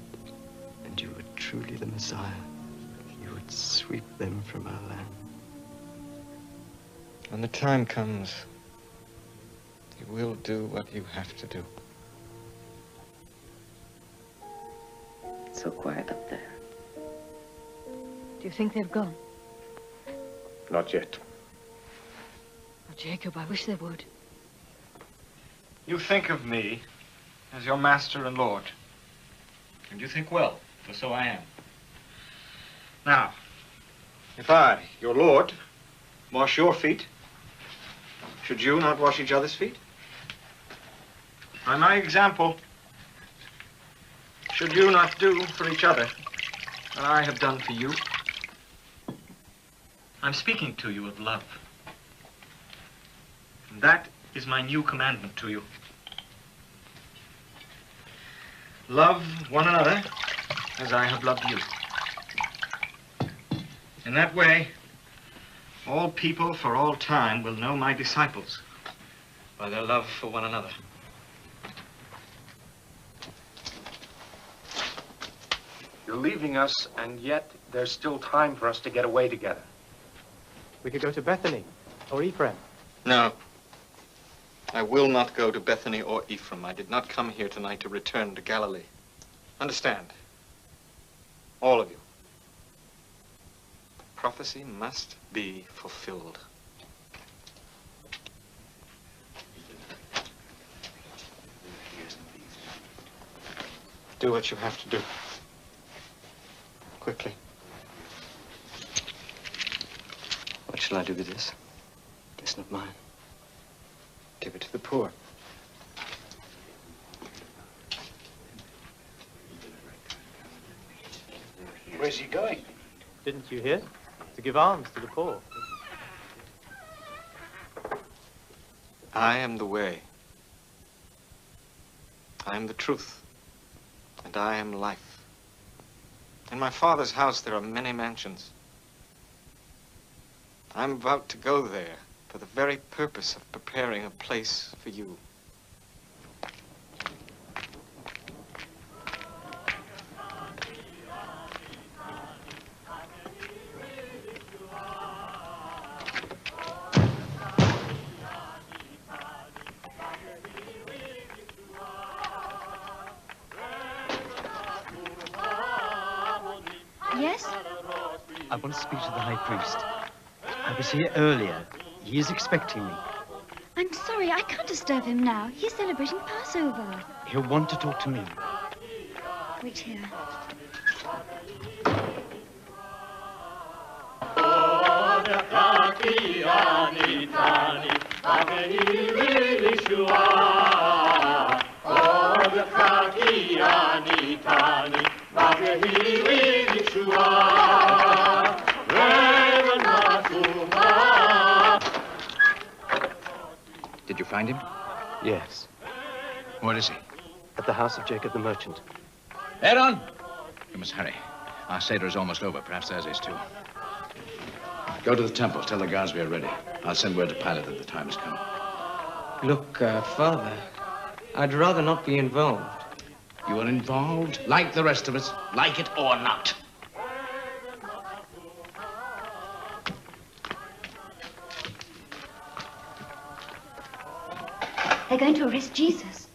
and you were truly the Messiah, you would sweep them from our land. When the time comes, you will do what you have to do. It's so quiet up there. Do you think they've gone? Not yet. Oh, Jacob, I wish they would. You think of me as your master and lord. And you think well, for so I am. Now, if I, your lord, wash your feet, should you not wash each other's feet? By my example, should you not do for each other what I have done for you? I'm speaking to you of love. And that is my new commandment to you. Love one another as I have loved you. In that way, all people for all time will know my disciples by their love for one another. You're leaving us, and yet there's still time for us to get away together. We could go to Bethany or Ephraim. No. I will not go to Bethany or Ephraim. I did not come here tonight to return to Galilee. Understand? All of you. The prophecy must be fulfilled. Do what you have to do. Quickly. What shall I do with this? It's not mine. Give it to the poor. Where's he going? Didn't you hear? To give alms to the poor. I am the way. I am the truth. And I am life. In my Father's house there are many mansions. I'm about to go there for the very purpose of preparing a place for you. Yes? I want to speak to the high priest. I was here earlier. He is expecting me. I'm sorry, I can't disturb him now. He's celebrating Passover. He'll want to talk to me. Wait here. Did you find him? Yes. Where is he? At the house of Jacob the merchant. Aaron! You must hurry. Our Seder is almost over. Perhaps theirs is too. Go to the temple. Tell the guards we are ready. I'll send word to Pilate that the time has come. Look, Father, I'd rather not be involved. You are involved, like the rest of us, like it or not. They're going to arrest Jesus.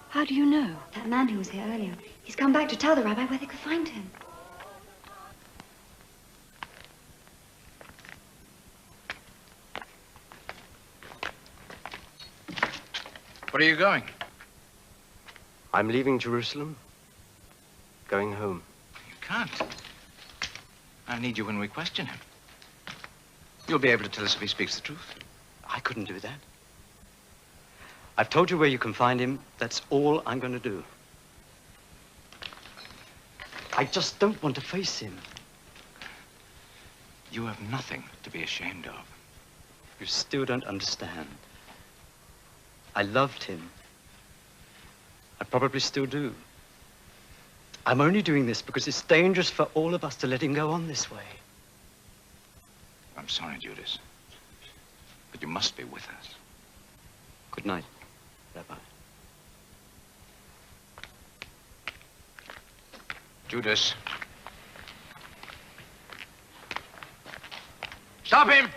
How do you know? That man who was here earlier. He's come back to tell the rabbi where they could find him. Where are you going? I'm leaving Jerusalem, going home. You can't. I need you when we question him. You'll be able to tell us if he speaks the truth. I couldn't do that. I've told you where you can find him. That's all I'm going to do. I just don't want to face him. You have nothing to be ashamed of. You still don't understand. I loved him. I probably still do. I'm only doing this because it's dangerous for all of us to let him go on this way. I'm sorry, Judas. But you must be with us. Good night, Rabbi. Judas. Stop him!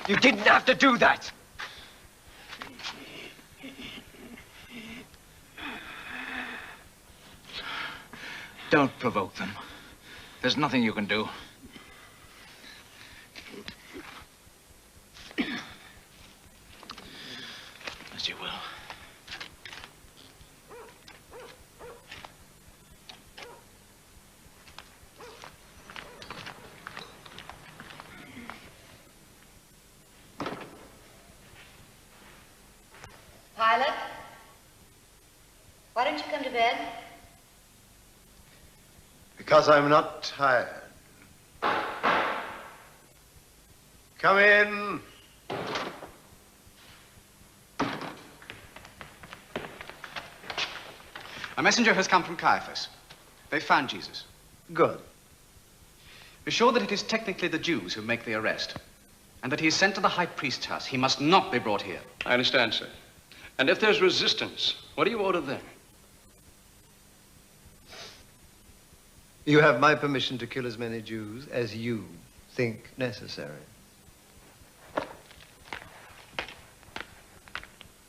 You didn't have to do that. Don't provoke them. There's nothing you can do. As you will. Pilate, why don't you come to bed? Because I'm not tired. Come in. A messenger has come from Caiaphas. They found Jesus. Good. Be sure that it is technically the Jews who make the arrest, and that he is sent to the high priest's house. He must not be brought here. I understand, sir. And if there's resistance, what do you order then? You have my permission to kill as many Jews as you think necessary.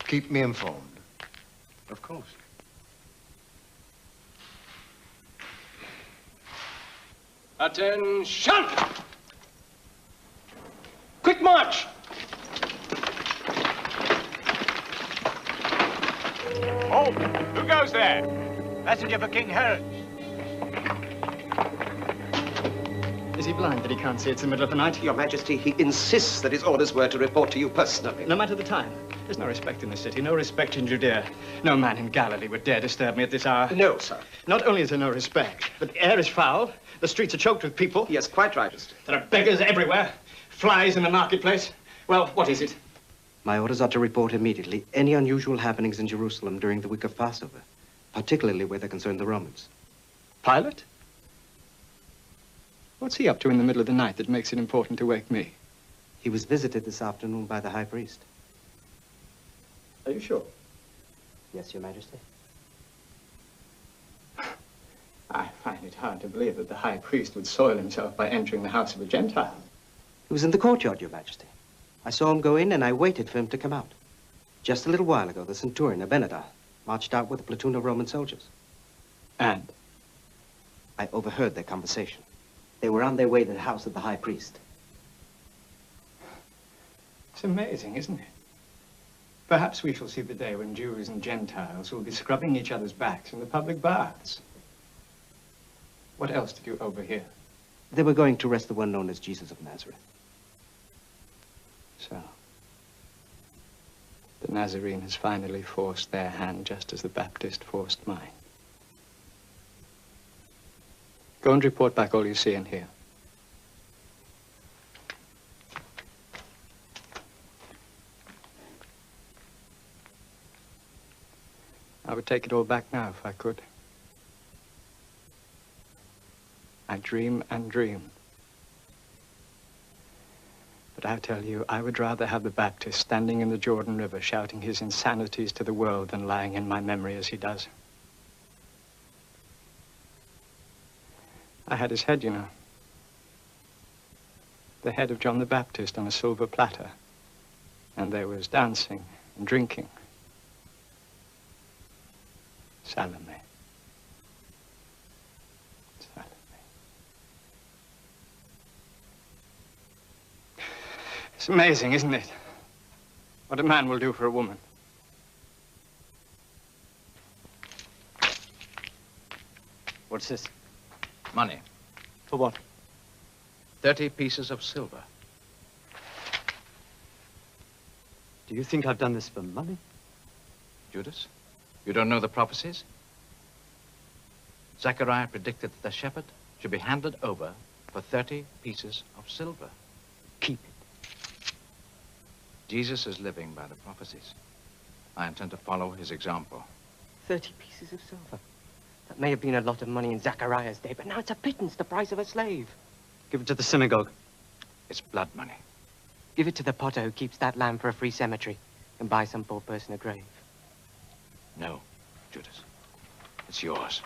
Keep me informed. Of course. Attention! Quick march! Oh, who goes there? Messenger for King Herod. Is he blind that he can't see it's the middle of the night? Your Majesty, he insists that his orders were to report to you personally. No matter the time. There's no respect in the city, no respect in Judea. No man in Galilee would dare disturb me at this hour. No, sir. Not only is there no respect, but the air is foul, the streets are choked with people. Yes, quite right, Majesty. There are beggars everywhere, flies in the marketplace. Well, what is it? My orders are to report immediately any unusual happenings in Jerusalem during the week of Passover, particularly where they concern the Romans. Pilate? What's he up to in the middle of the night that makes it important to wake me? He was visited this afternoon by the high priest. Are you sure? Yes, Your Majesty. I find it hard to believe that the high priest would soil himself by entering the house of a Gentile. He was in the courtyard, Your Majesty. I saw him go in and I waited for him to come out. Just a little while ago, the centurion, Abinadar, marched out with a platoon of Roman soldiers. And? I overheard their conversation. They were on their way to the house of the high priest. It's amazing, isn't it? Perhaps we shall see the day when Jews and Gentiles will be scrubbing each other's backs in the public baths. What else did you overhear? They were going to arrest the one known as Jesus of Nazareth. So, the Nazarene has finally forced their hand just as the Baptist forced mine. Go and report back all you see and hear. I would take it all back now if I could. I dream and dream. But I tell you, I would rather have the Baptist standing in the Jordan River shouting his insanities to the world than lying in my memory as he does. I had his head, you know. The head of John the Baptist on a silver platter. And there was dancing and drinking. Salome. Salome. It's amazing, isn't it? What a man will do for a woman. What's this? Money. For what? 30 pieces of silver. Do you think I've done this for money? Judas, you don't know the prophecies? Zechariah predicted that the shepherd should be handed over for 30 pieces of silver. Keep it. Jesus is living by the prophecies. I intend to follow his example. 30 pieces of silver. That may have been a lot of money in Zechariah's day, but now it's a pittance, the price of a slave. Give it to the synagogue. It's blood money. Give it to the potter who keeps that land for a free cemetery and buy some poor person a grave. No, Judas. It's yours.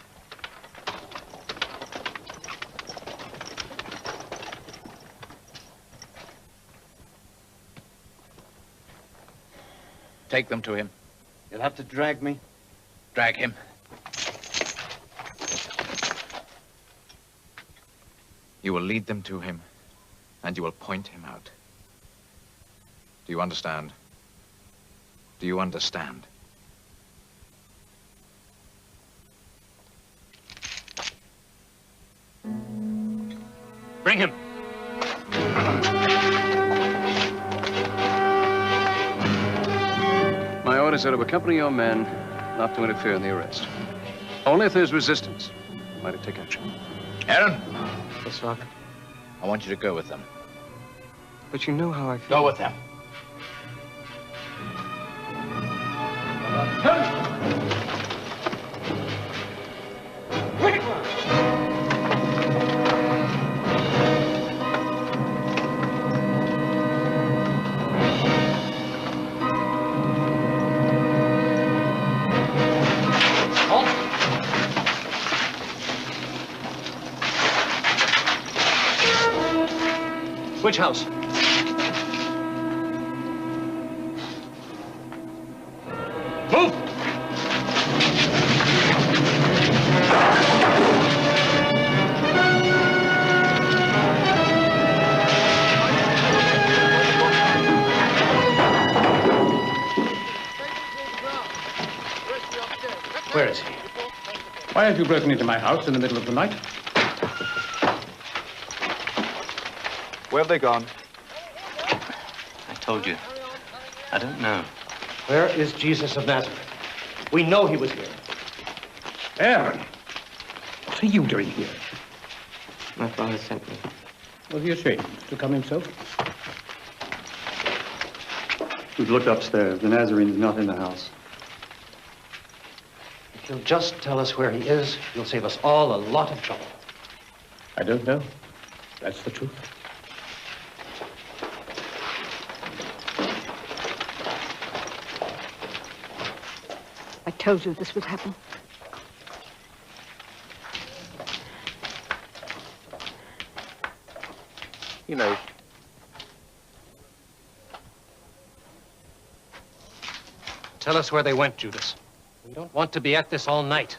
Take them to him. You'll have to drag me. Drag him. You will lead them to him, and you will point him out. Do you understand? Do you understand? Bring him. My orders are to accompany your men, not to interfere in the arrest. Only if there's resistance, am I to take action. Aaron? Yes, Father. I want you to go with them. But you know how I feel. Go with them. Which house? Move! Where is he? Why have you broken into my house in the middle of the night? Where have they gone? I told you. I don't know. Where is Jesus of Nazareth? We know he was here. Aaron, what are you doing here? My father sent me. Was he ashamed to come himself? We've looked upstairs. The Nazarene is not in the house. If you'll just tell us where he is, you'll save us all a lot of trouble. I don't know. That's the truth. I told you this would happen. You know, Tell us where they went, Judas. We don't want to be at this all night.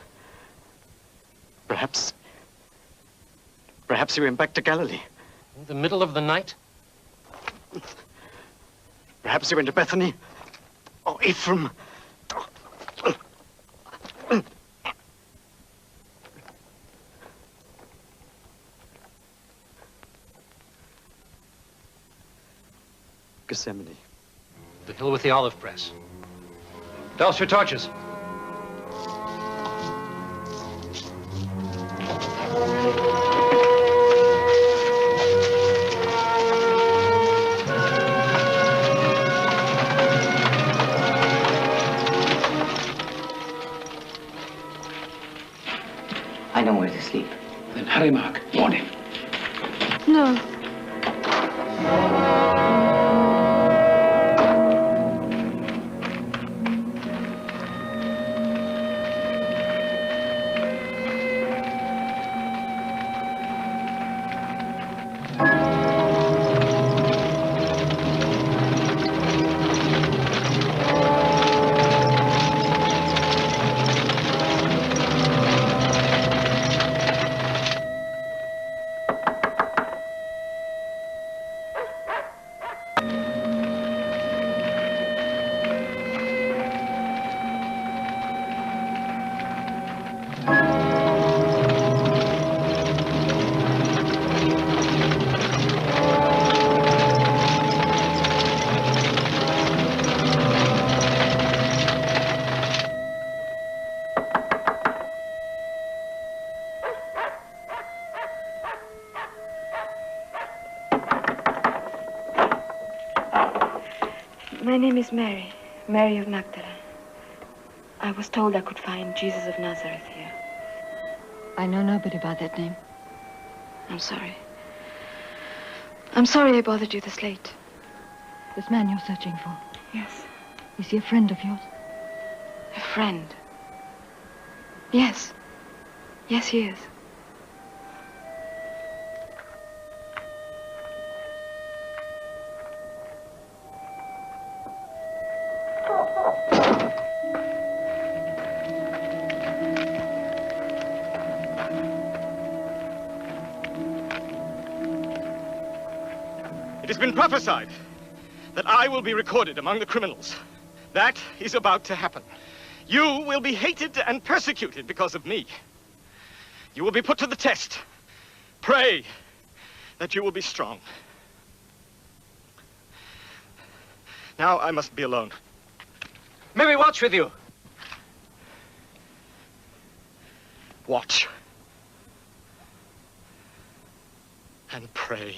Perhaps he went back to Galilee. In the middle of the night? Perhaps he went to Bethany or Ephraim. Gethsemane. The hill with the olive press. Douse your torches. I know where to sleep. Then hurry, Mark. Warn him. No. My name is Mary, Mary of Magdala. I was told I could find Jesus of Nazareth here. I know nobody by that name. I'm sorry. I'm sorry I bothered you this late. This man you're searching for, Yes. is he a friend of yours? A friend? Yes. Yes, he is. It has been prophesied that I will be recorded among the criminals. That is about to happen. You will be hated and persecuted because of me. You will be put to the test. Pray that you will be strong. Now I must be alone. May we watch with you? Watch. And pray.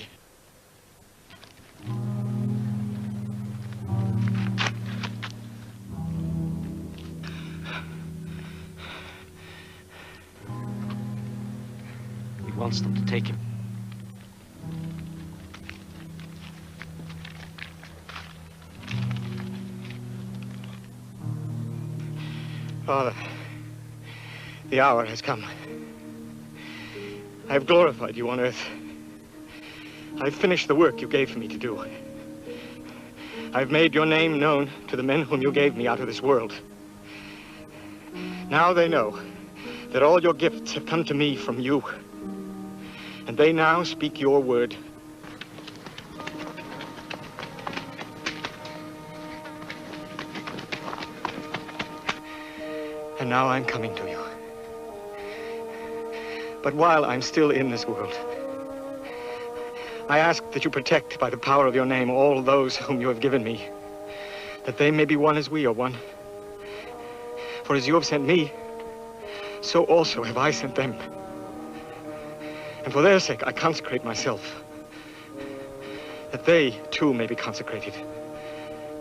He wants them to take him. Father, the hour has come. I have glorified you on earth. I've finished the work you gave me to do. I've made your name known to the men whom you gave me out of this world. Now they know that all your gifts have come to me from you. And they now speak your word. And now I'm coming to you. But while I'm still in this world, I ask that you protect by the power of your name all those whom you have given me, that they may be one as we are one. For as you have sent me, so also have I sent them. And for their sake, I consecrate myself, that they, too, may be consecrated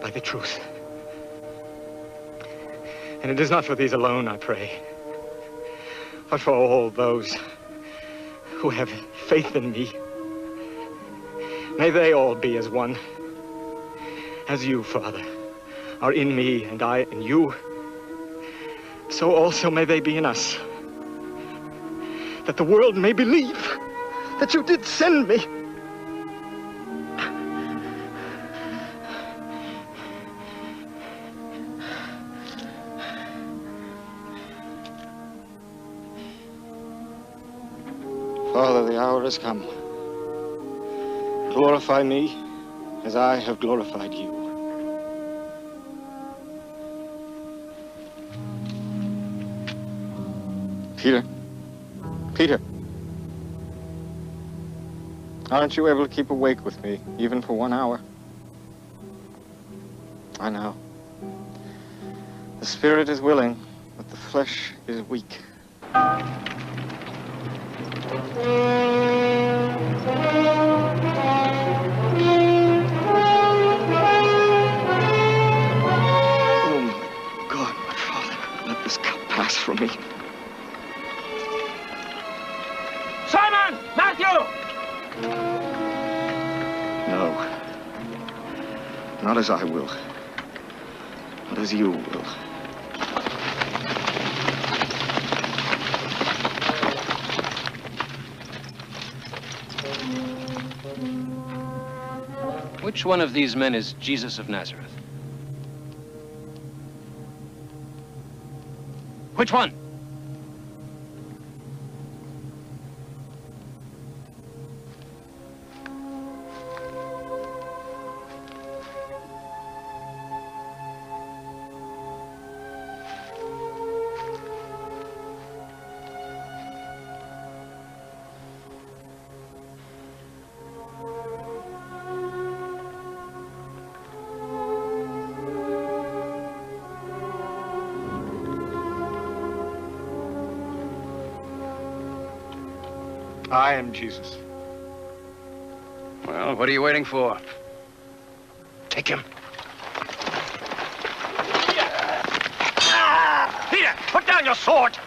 by the truth. And it is not for these alone, I pray, but for all those who have faith in me. May they all be as one, as you, Father, are in me and I in you. So also may they be in us, that the world may believe that you did send me. Father, the hour has come. Glorify me as I have glorified you. Peter. Peter. Aren't you able to keep awake with me, even for 1 hour? I know. The spirit is willing, but the flesh is weak. Oh, my God, my Father, let this cup pass from me. Simon! Matthew! No. Not as I will, but as you will. Which one of these men is Jesus of Nazareth? Which one? I am Jesus. Well, what are you waiting for? Take him. Peter, put down your sword!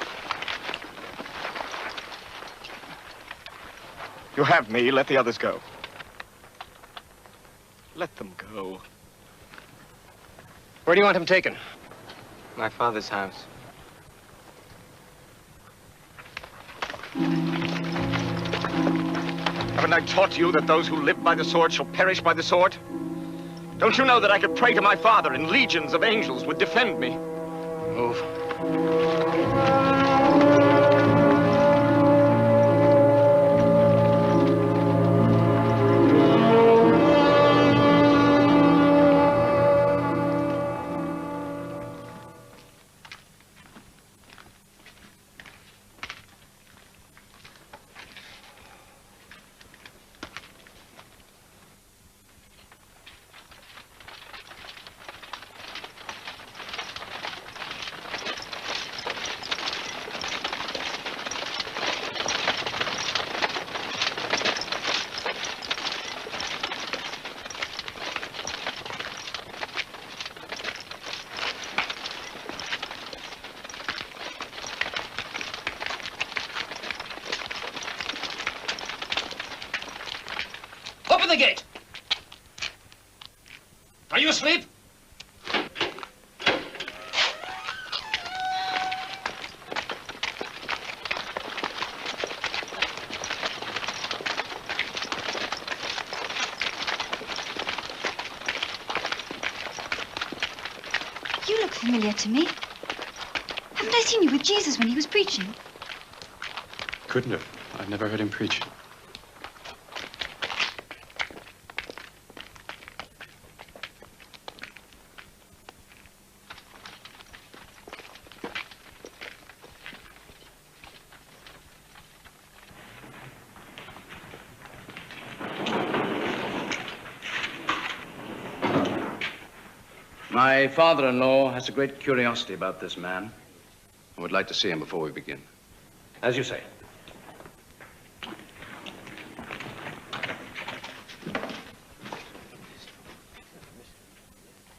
You have me, let the others go. Let them go. Where do you want him taken? My father's house. Haven't I taught you that those who live by the sword shall perish by the sword? Don't you know that I could pray to my Father and legions of angels would defend me? Move. Open the gate! Are you asleep? You look familiar to me. Haven't I seen you with Jesus when he was preaching? Couldn't have. I've never heard him preach. My father-in-law has a great curiosity about this man. I would like to see him before we begin. As you say.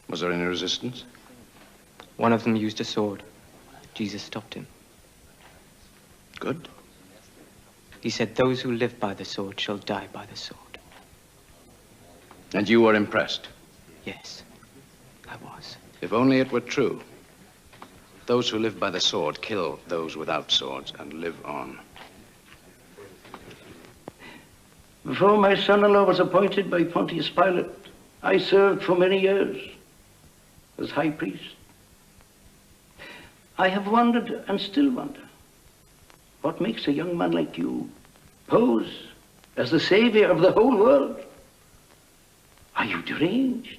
Was there any resistance? One of them used a sword. Jesus stopped him. Good. He said, those who live by the sword shall die by the sword. And you were impressed? Yes, I was. If only it were true. Those who live by the sword kill those without swords and live on. Before my son-in-law was appointed by Pontius Pilate, I served for many years as high priest. I have wondered and still wonder, what makes a young man like you pose as the savior of the whole world? Are you deranged?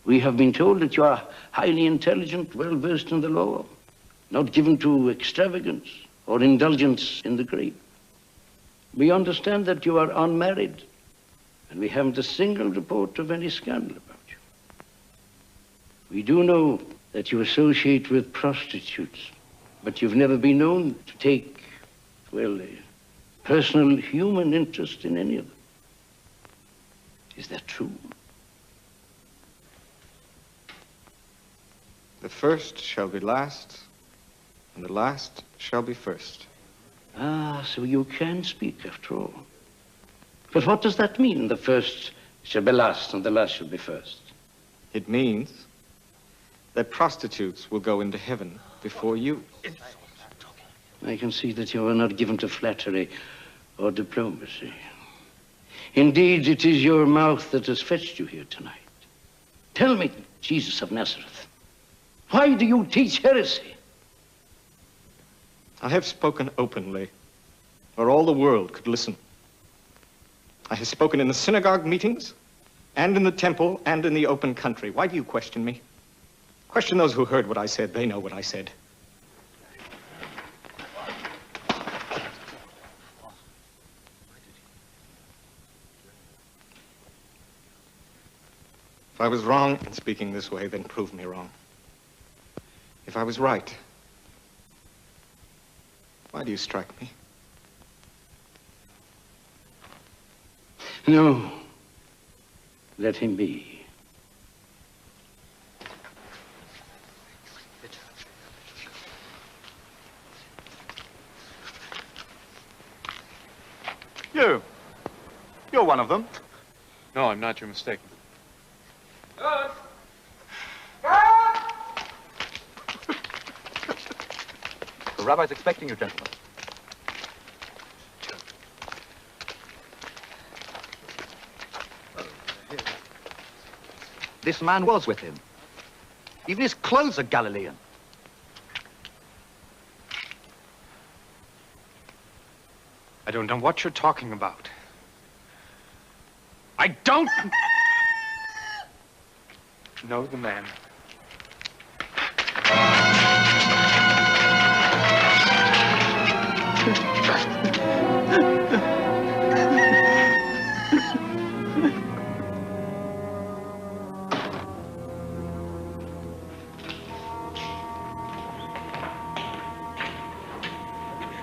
We have been told that you are highly intelligent, well-versed in the law, not given to extravagance or indulgence in the grape. We understand that you are unmarried, and we haven't a single report of any scandal about you. We do know that you associate with prostitutes, but you've never been known to take, well, a personal human interest in any of them. Is that true? The first shall be last, and the last shall be first. Ah, so you can speak after all. But what does that mean, the first shall be last and the last shall be first? It means that prostitutes will go into heaven before you. I can see that you are not given to flattery or diplomacy. Indeed, it is your mouth that has fetched you here tonight. Tell me, Jesus of Nazareth, why do you teach heresy? I have spoken openly, or all the world could listen. I have spoken in the synagogue meetings, and in the temple, and in the open country. Why do you question me? Question those who heard what I said. They know what I said. If I was wrong in speaking this way, then prove me wrong. If I was right, why do you strike me? No, let him be. You're one of them. No, I'm not. You're mistaken. The rabbi's expecting you, gentlemen. This man was with him. Even his clothes are Galilean. I don't know what you're talking about. I don't know the man.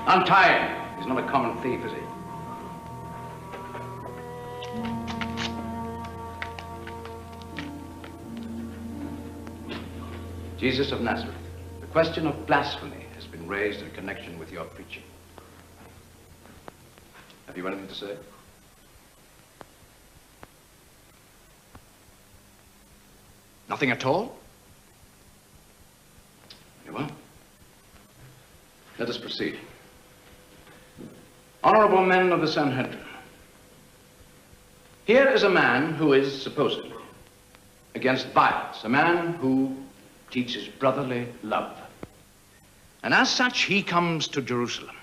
Untie him. He's not a common thief, is he? Jesus of Nazareth, the question of blasphemy has been raised in connection with your preaching. Have you anything to say? Nothing at all? Very well. Let us proceed. Honorable men of the Sanhedrin, here is a man who is, supposedly, against violence, a man who teaches brotherly love. And as such, he comes to Jerusalem.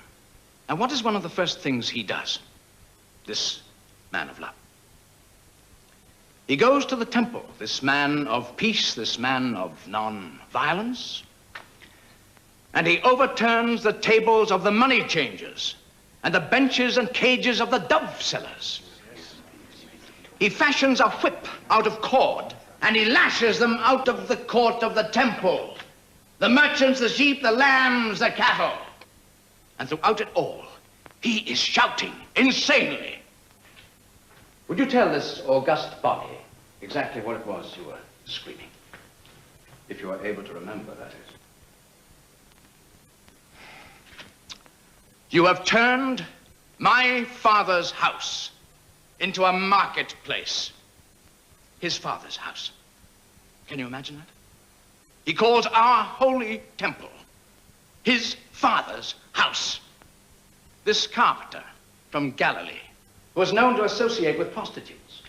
And what is one of the first things he does? This man of love. He goes to the temple, this man of peace, this man of non-violence, and he overturns the tables of the money changers and the benches and cages of the dove sellers. He fashions a whip out of cord, and he lashes them out of the court of the temple. The merchants, the sheep, the lambs, the cattle. And throughout it all, he is shouting insanely. Would you tell this august body exactly what it was you were screaming? If you are able to remember, that is. You have turned my father's house into a marketplace. His father's house. Can you imagine that? He calls our holy temple his father's house. This carpenter from Galilee, who was known to associate with prostitutes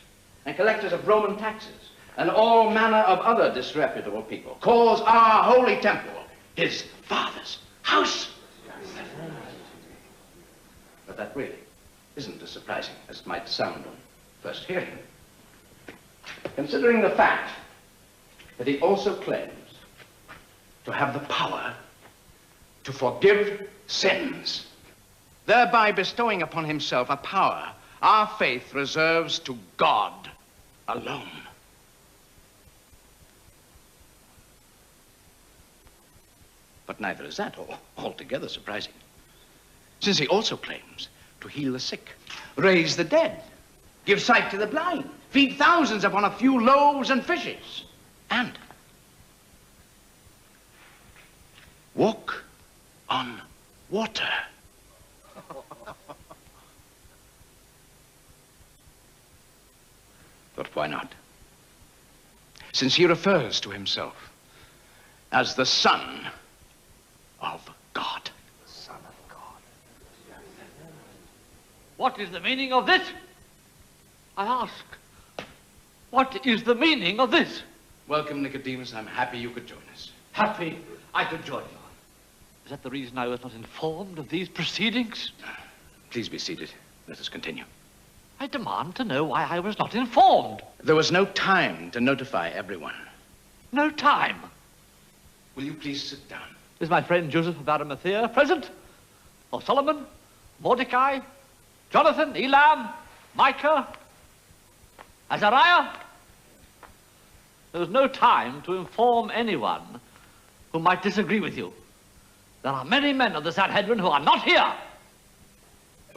and collectors of Roman taxes and all manner of other disreputable people, calls our holy temple his father's house. But that really isn't as surprising as it might sound on first hearing, considering the fact that he also claims to have the power to forgive sins, thereby bestowing upon himself a power our faith reserves to God alone. But neither is that altogether surprising, since he also claims to heal the sick, raise the dead, give sight to the blind, feed thousands upon a few loaves and fishes, and walk on water. But why not? Since he refers to himself as the Son of God. Son of God. What is the meaning of this? I ask. What is the meaning of this? Welcome, Nicodemus. I'm happy you could join us. Happy I could join you. Is that the reason I was not informed of these proceedings? Please be seated. Let us continue. I demand to know why I was not informed. There was no time to notify everyone. No time. Will you please sit down? Is my friend Joseph of Arimathea present? Or Solomon? Mordecai? Jonathan? Elam? Micah? Azariah? There was no time to inform anyone who might disagree with you. There are many men of the Sanhedrin who are not here.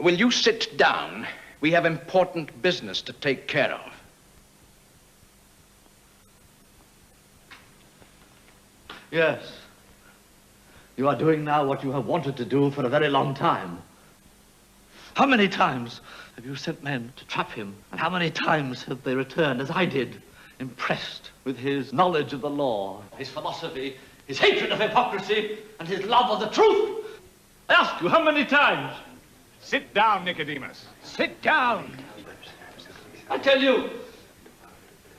Will you sit down? We have important business to take care of. Yes. You are doing now what you have wanted to do for a very long time. How many times have you sent men to trap him? And how many times have they returned, as I did, impressed with his knowledge of the law, his philosophy, his hatred of hypocrisy, and his love of the truth? I ask you, how many times? Sit down, Nicodemus. Sit down. I tell you,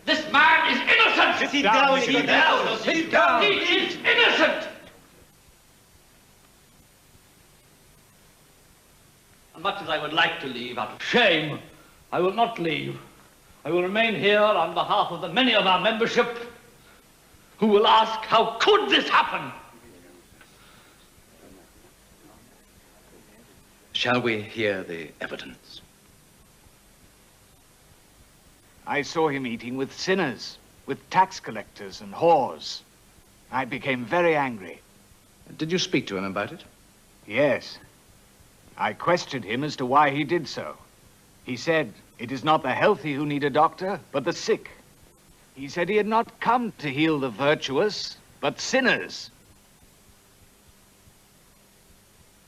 this man is innocent. Sit down, Sit down. Sit down. He is innocent. And much as I would like to leave out of shame, I will not leave. I will remain here on behalf of the many of our membership who will ask, how could this happen? Shall we hear the evidence? I saw him eating with sinners, with tax collectors and whores. I became very angry. Did you speak to him about it? Yes. I questioned him as to why he did so. He said, it is not the healthy who need a doctor, but the sick. He said he had not come to heal the virtuous, but sinners.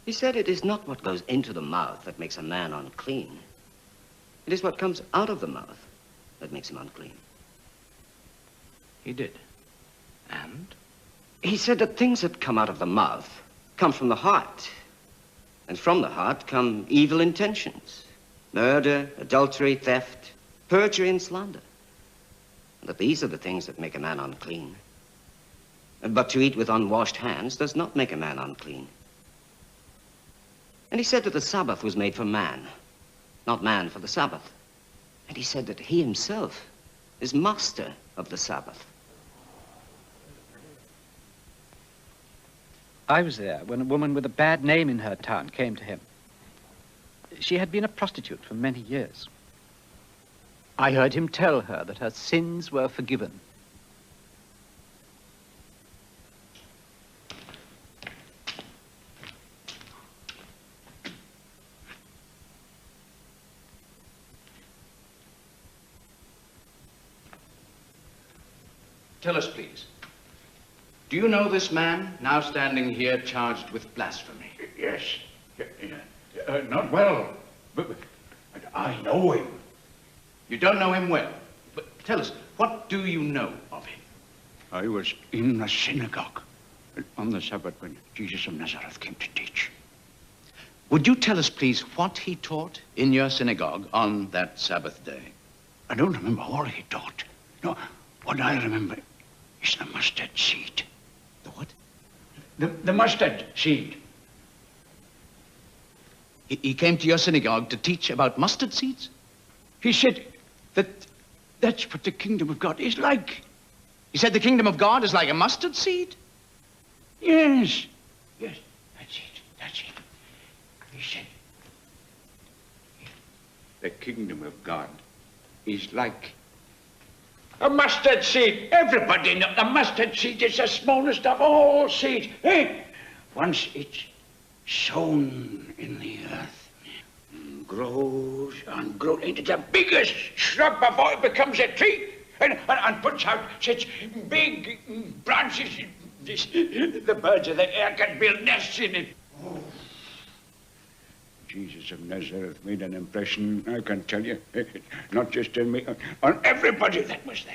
He said it is not what goes into the mouth that makes a man unclean. It is what comes out of the mouth that makes him unclean. He did. And? He said that things that come out of the mouth come from the heart. And from the heart come evil intentions. Murder, adultery, theft, perjury, and slander. But these are the things that make a man unclean. But to eat with unwashed hands does not make a man unclean. And he said that the Sabbath was made for man, not man for the Sabbath. And he said that he himself is master of the Sabbath. I was there when a woman with a bad name in her town came to him. She had been a prostitute for many years. I heard him tell her that her sins were forgiven. Tell us, please. Do you know this man now standing here charged with blasphemy? Yes. Not well, but I know him. You don't know him well, but tell us, what do you know of him? I was in the synagogue on the Sabbath when Jesus of Nazareth came to teach. Would you tell us, please, what he taught in your synagogue on that Sabbath day? I don't remember all he taught. No, what I remember is the mustard seed. The what? The mustard seed. He came to your synagogue to teach about mustard seeds? He said that that's what the kingdom of God is like. He said the kingdom of God is like a mustard seed? Yes. Yes, that's it. That's it. He said the kingdom of God is like a mustard seed. Everybody knows the mustard seed is the smallest of all seeds. Eh? Once it's sown in the earth, grows and grows into the biggest shrub before it becomes a tree, and puts out such big branches. The birds of the air can build nests in it. Oh. Jesus of Nazareth made an impression, I can tell you, not just on me, on everybody that was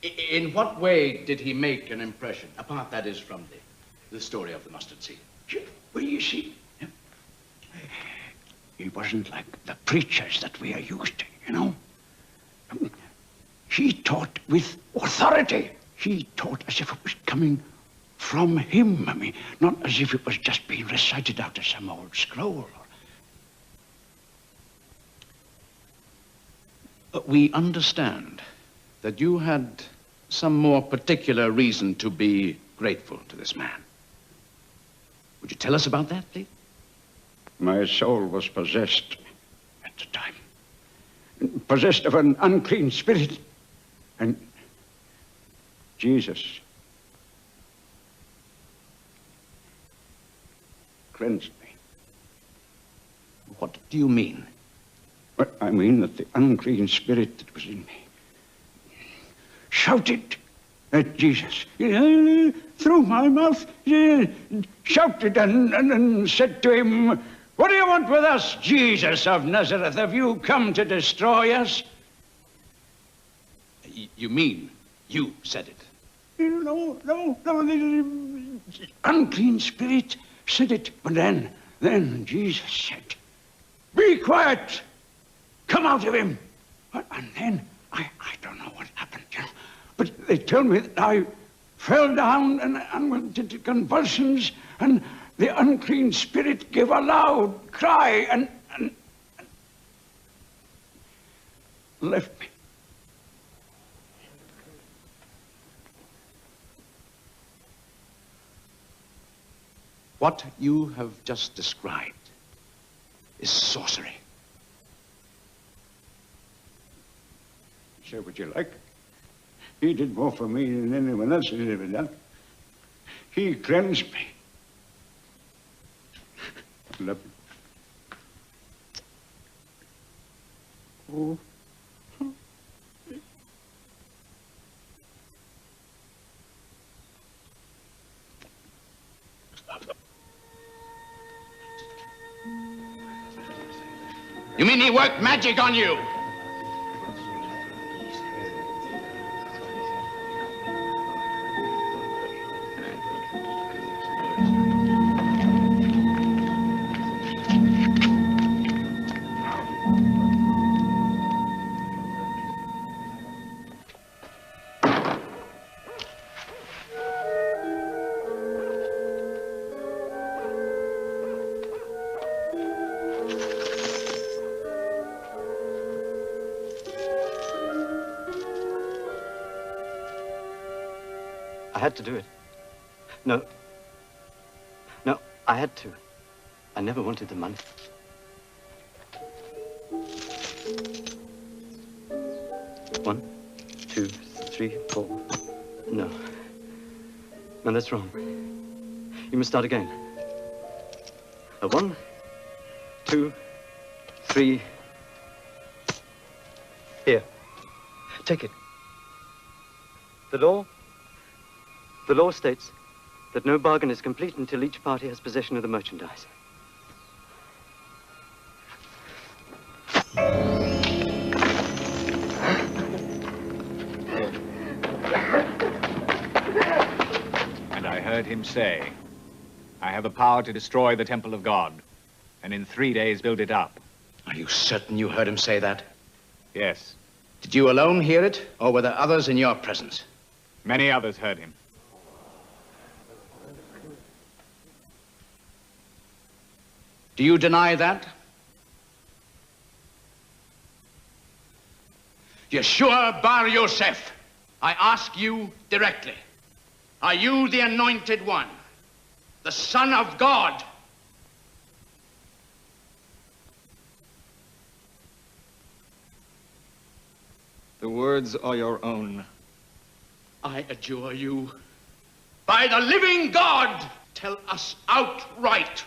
there. In what way did he make an impression, apart, that is, from the story of the mustard seed? Well, you see, he wasn't like the preachers that we are used to, you know. He taught with authority. He taught as if it was coming from him. I mean, not as if it was just being recited out of some old scroll. We understand that you had some more particular reason to be grateful to this man. Would you tell us about that, please? My soul was possessed at the time. Possessed of an unclean spirit. And Jesus cleansed me. What do you mean? Well, I mean that the unclean spirit that was in me shouted at Jesus. Through my mouth, shouted and said to him, "What do you want with us, Jesus of Nazareth? Have you come to destroy us?" You mean you said it? No, the unclean spirit said it. But then Jesus said, "Be quiet! Come out of him!" And then, I don't know what happened, you know, but they tell me that I fell down and went into convulsions, and the unclean spirit gave a loud cry and left me. What you have just described is sorcery. Say what you like. He did more for me than anyone else has ever done. He cleansed me. I love him. Oh. You mean he worked magic on you? I had to do it. No. No, I had to. I never wanted the money. One, two, three, four. No. No, that's wrong. You must start again. One, two, three. Here. Take it. The law states that no bargain is complete until each party has possession of the merchandise. And I heard him say, I have the power to destroy the temple of God, and in 3 days build it up. Are you certain you heard him say that? Yes. Did you alone hear it, or were there others in your presence? Many others heard him. Do you deny that? Yeshua Bar Yosef, I ask you directly, are you the anointed one, the Son of God? The words are your own. I adjure you, by the living God, tell us outright.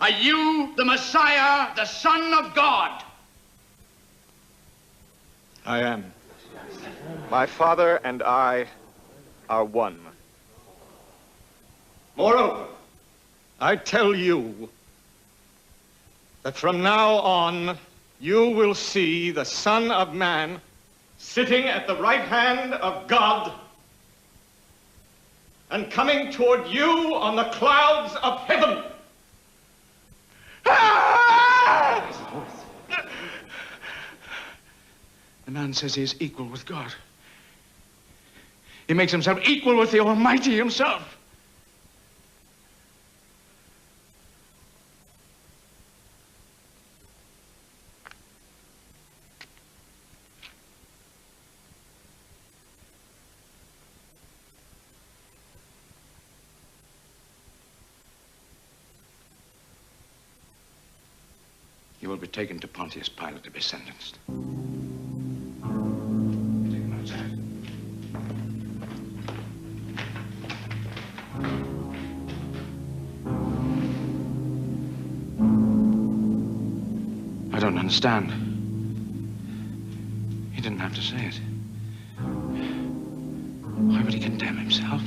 Are you the Messiah, the Son of God? I am. My Father and I are one. Moreover, I tell you that from now on, you will see the Son of Man sitting at the right hand of God and coming toward you on the clouds of heaven. The man says he is equal with God. He makes himself equal with the Almighty himself. You will be taken to Pontius Pilate to be sentenced. I don't understand. He didn't have to say it. Why would he condemn himself?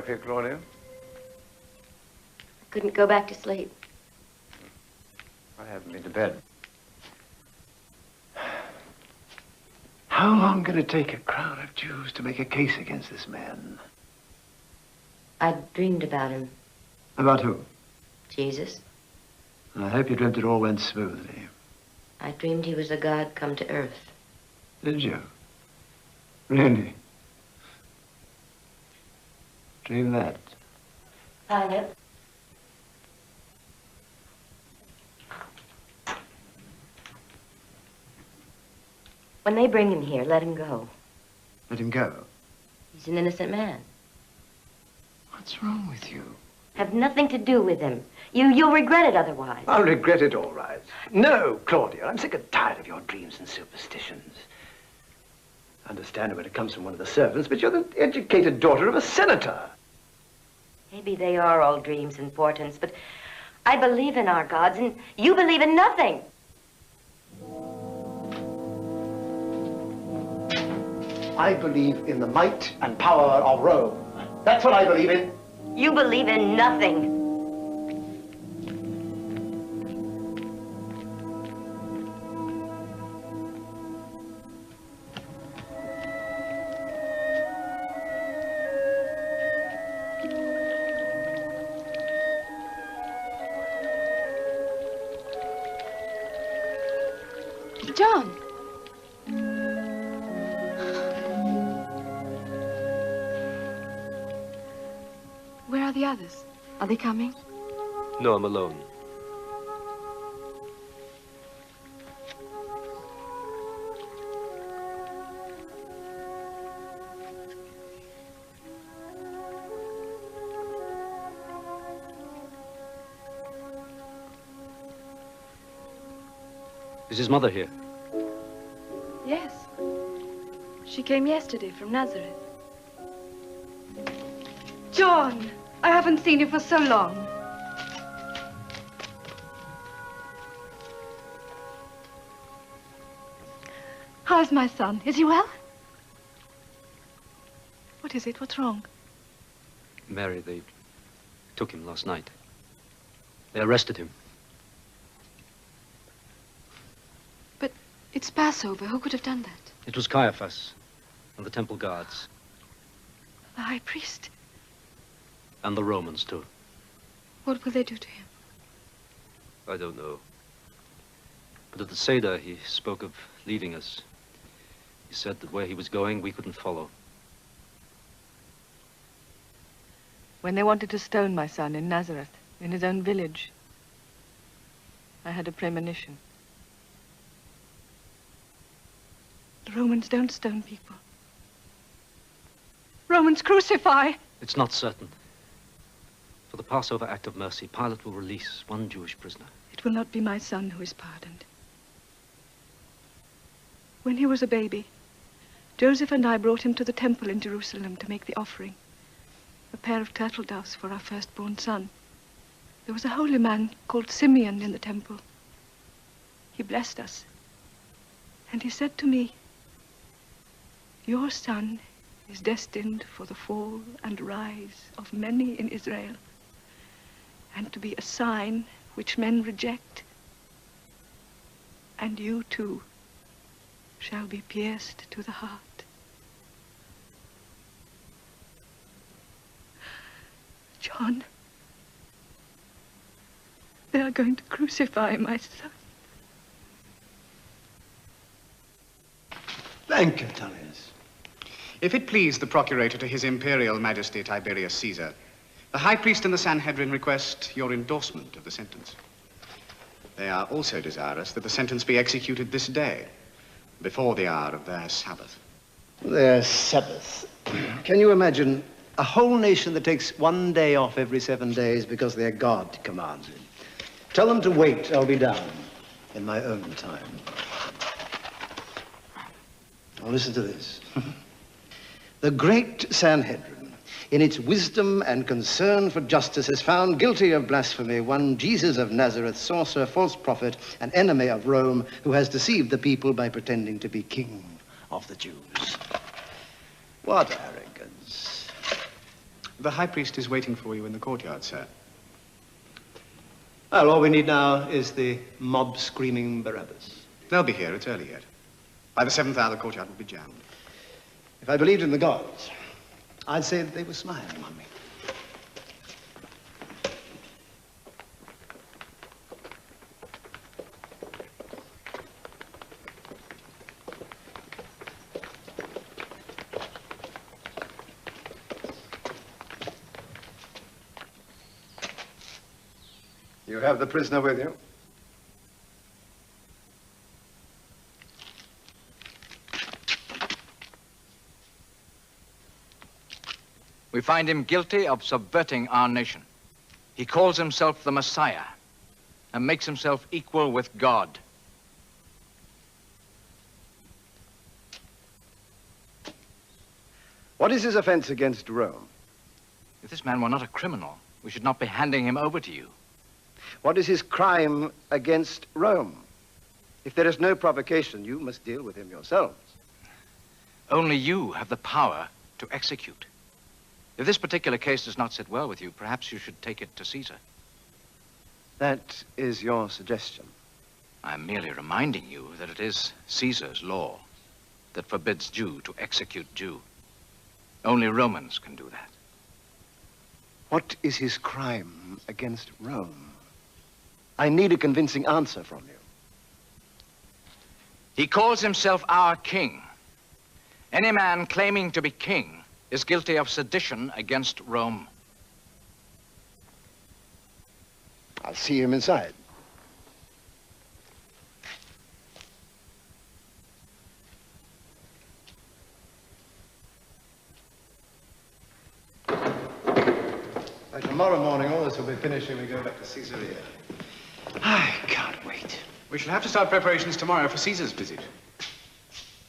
up here, Claudia? I couldn't go back to sleep. I haven't been to bed. How long can it take a crowd of Jews to make a case against this man? I dreamed about him. About who? Jesus. I hope you dreamt it all went smoothly. I dreamed he was a god come to earth. Did you? Really? Dream that? Pilate. When they bring him here, let him go. Let him go? He's an innocent man. What's wrong with you? Have nothing to do with him. You'll regret it otherwise. I'll regret it all right. No, Claudia, I'm sick and tired of your dreams and superstitions. I understand it when it comes from one of the servants, but you're the educated daughter of a senator. Maybe they are all dreams and portents, but I believe in our gods, and you believe in nothing. I believe in the might and power of Rome. That's what I believe in. You believe in nothing. John! Where are the others? Are they coming? No, I'm alone. Is his mother here? Yes. She came yesterday from Nazareth. John! I haven't seen you for so long. How's my son? Is he well? What is it? What's wrong? Mary, they took him last night. They arrested him. But it's Passover. Who could have done that? It was Caiaphas and the temple guards. The high priest. And the Romans, too. What will they do to him? I don't know. But at the Seder, he spoke of leaving us. He said that where he was going, we couldn't follow. When they wanted to stone my son in Nazareth, in his own village, I had a premonition. The Romans don't stone people. Romans crucify! It's not certain. For the Passover act of mercy, Pilate will release one Jewish prisoner. It will not be my son who is pardoned. When he was a baby, Joseph and I brought him to the temple in Jerusalem to make the offering. A pair of turtle doves for our firstborn son. There was a holy man called Simeon in the temple. He blessed us. And he said to me, "Your son is destined for the fall and rise of many in Israel, and to be a sign which men reject. And you too shall be pierced to the heart." John, they are going to crucify my son. Thank you, Tullius. If it please the procurator to His Imperial Majesty Tiberius Caesar, the High Priest and the Sanhedrin request your endorsement of the sentence. They are also desirous that the sentence be executed this day, before the hour of their Sabbath. Their Sabbath. Can you imagine a whole nation that takes one day off every 7 days because their God commands it? Tell them to wait. I'll be down in my own time. Now listen to this. The great Sanhedrin, in its wisdom and concern for justice, has found guilty of blasphemy one Jesus of Nazareth, sorcerer, false prophet, an enemy of Rome, who has deceived the people by pretending to be king of the Jews. What arrogance. The High Priest is waiting for you in the courtyard, sir. Well, all we need now is the mob screaming Barabbas. They'll be here. It's early yet. By the 7th hour, the courtyard will be jammed. If I believed in the gods, I'd say that they were smiling on me. You have the prisoner with you? We find him guilty of subverting our nation. He calls himself the Messiah and makes himself equal with God. What is his offense against Rome? If this man were not a criminal, we should not be handing him over to you. What is his crime against Rome? If there is no provocation, you must deal with him yourselves. Only you have the power to execute. If this particular case does not sit well with you, perhaps you should take it to Caesar. That is your suggestion. I'm merely reminding you that it is Caesar's law that forbids Jew to execute Jew. Only Romans can do that. What is his crime against Rome? I need a convincing answer from you. He calls himself our king. Any man claiming to be king is guilty of sedition against Rome. I'll see him inside. By tomorrow morning, all this will be finished and we go back to Caesarea. I can't wait. We shall have to start preparations tomorrow for Caesar's visit.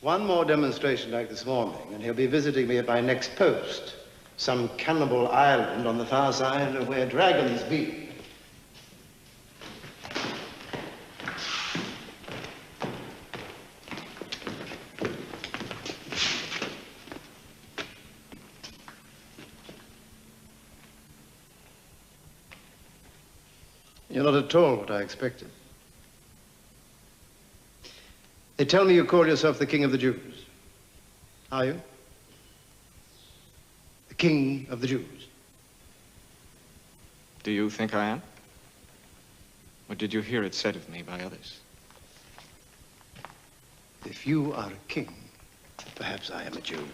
One more demonstration like this morning, and he'll be visiting me at my next post. Some cannibal island on the far side of where dragons be. You're not at all what I expected. They tell me you call yourself the King of the Jews. Are you? The King of the Jews. Do you think I am? Or did you hear it said of me by others? If you are a king, perhaps I am a Jew.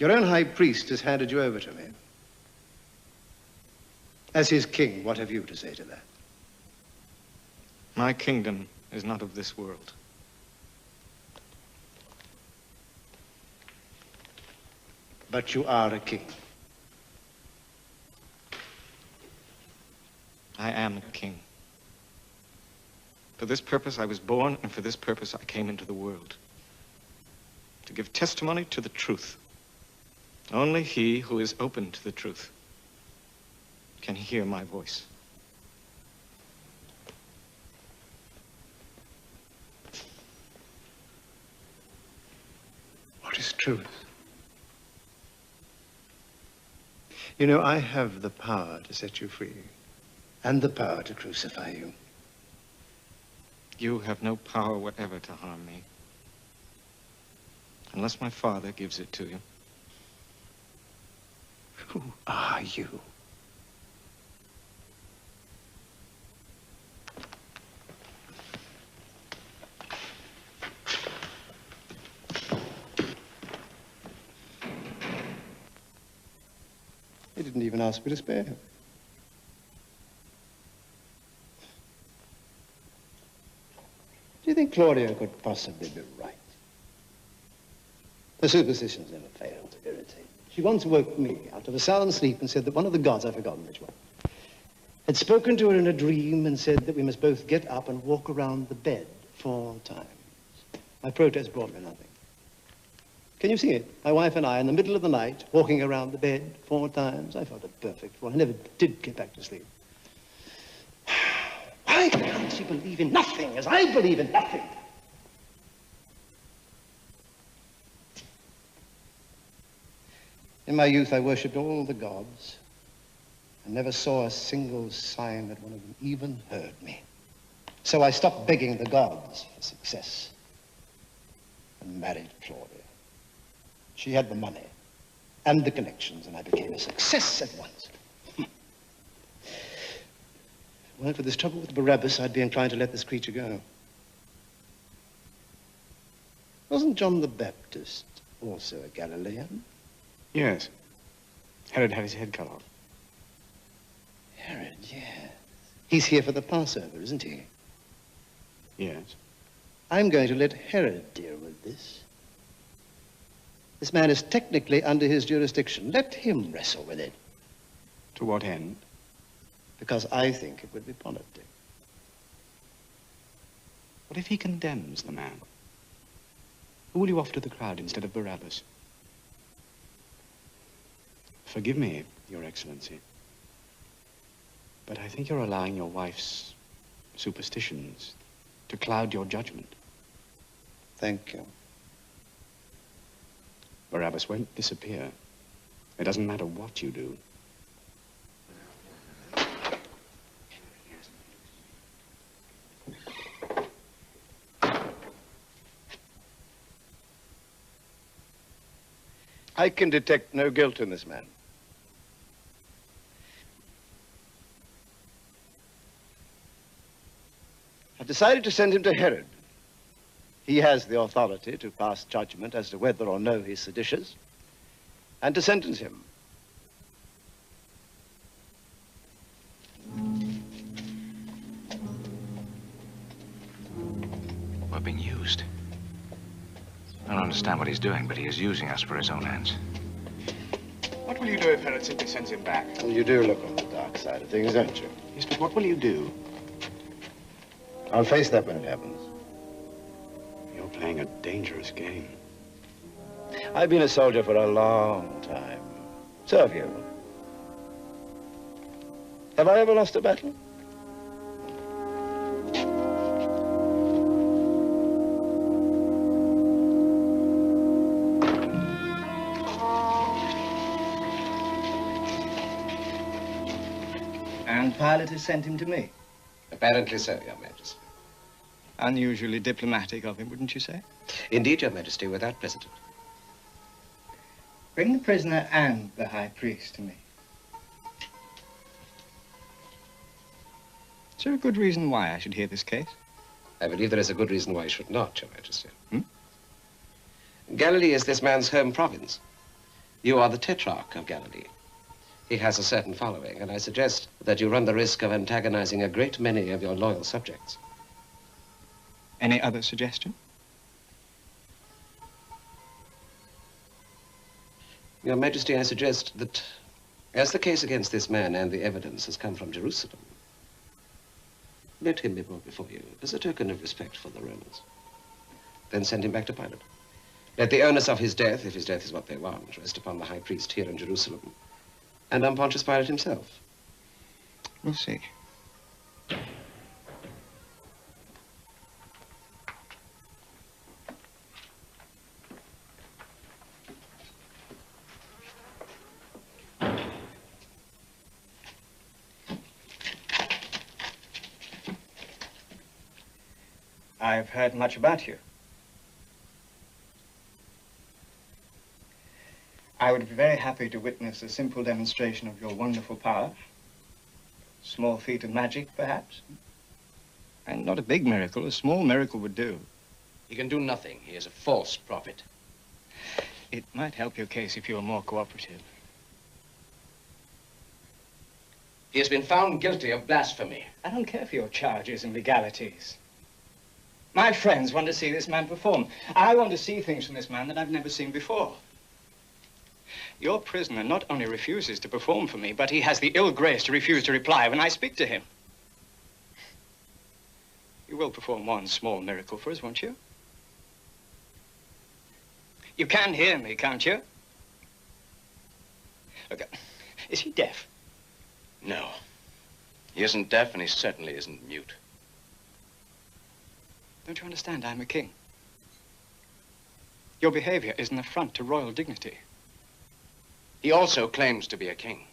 Your own high priest has handed you over to me. As his king, what have you to say to that? My kingdom is not of this world. But you are a king. I am a king. For this purpose I was born, and for this purpose I came into the world. To give testimony to the truth. Only he who is open to the truth can hear my voice. What is truth? You know, I have the power to set you free, and the power to crucify you. You have no power whatever to harm me, unless my father gives it to you. Who are you? He didn't even ask me to spare him. Do you think Claudia could possibly be right? Her superstitions never fail to irritate me. She once woke me out of a sound sleep and said that one of the gods, I've forgotten which one, had spoken to her in a dream and said that we must both get up and walk around the bed 4 times. My protest brought me nothing. Can you see it? My wife and I in the middle of the night, walking around the bed 4 times. I felt a perfect fool. I never did get back to sleep. Why can't she believe in nothing as I believe in nothing? In my youth, I worshipped all the gods. I never saw a single sign that one of them even heard me. So I stopped begging the gods for success and married Claudia. She had the money and the connections, and I became a success at once. If it weren't for this trouble with Barabbas, I'd be inclined to let this creature go. Wasn't John the Baptist also a Galilean? Yes. Herod had his head cut off. Herod, yes. He's here for the Passover, isn't he? Yes. I'm going to let Herod deal with this. This man is technically under his jurisdiction. Let him wrestle with it. To what end? Because I think it would be politic. What if he condemns the man? Who will you offer to the crowd instead of Barabbas? Forgive me, Your Excellency, but I think you're allowing your wife's superstitions to cloud your judgment. Thank you. Barabbas won't disappear. It doesn't matter what you do. I can detect no guilt in this man. I've decided to send him to Herod. He has the authority to pass judgment as to whether or no he's seditious, and to sentence him. We're being used. I don't understand what he's doing, but he is using us for his own ends. What will you do if Herod simply sends him back? Well, you do look on the dark side of things, don't you? Yes, but what will you do? I'll face that when it happens. You're playing a dangerous game. I've been a soldier for a long time. So have you. Have I ever lost a battle? And Pilate has sent him to me. Apparently so, Your Majesty. Unusually diplomatic of him, wouldn't you say? Indeed, Your Majesty, without precedent. Bring the prisoner and the high priest to me. Is there a good reason why I should hear this case? I believe there is a good reason why you should not, Your Majesty. Galilee is this man's home province. You are the Tetrarch of Galilee. He has a certain following, and I suggest that you run the risk of antagonizing a great many of your loyal subjects. Any other suggestion? Your Majesty, I suggest that, as the case against this man and the evidence has come from Jerusalem, let him be brought before you as a token of respect for the Romans. Then send him back to Pilate. Let the onus of his death, if his death is what they want, rest upon the high priest here in Jerusalem and on Pontius Pilate himself. We'll see. I've heard much about you. I would be very happy to witness a simple demonstration of your wonderful power. Small feat of magic, perhaps. And not a big miracle. A small miracle would do. He can do nothing. He is a false prophet. It might help your case if you were more cooperative. He has been found guilty of blasphemy. I don't care for your charges and legalities. My friends want to see this man perform. I want to see things from this man that I've never seen before. Your prisoner not only refuses to perform for me, but he has the ill grace to refuse to reply when I speak to him. You will perform one small miracle for us, won't you? You can hear me, can't you? Look, is he deaf? No. He isn't deaf, and he certainly isn't mute. Don't you understand? I'm a king. Your behavior is an affront to royal dignity. He also claims to be a king.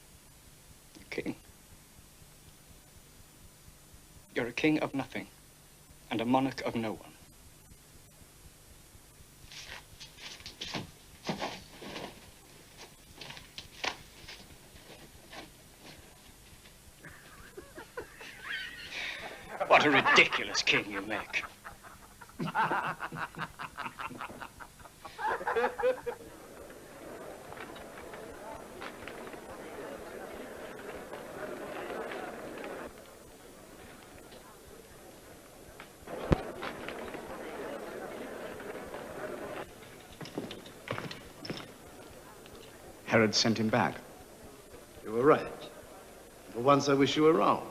A king? You're a king of nothing, and a monarch of no one. What a ridiculous king you make. Herod sent him back. You were right. For once, I wish you were wrong.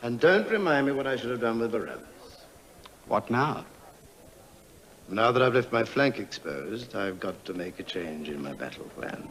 And don't remind me what I should have done with Barabbas. What now? Now that I've left my flank exposed, I've got to make a change in my battle plan.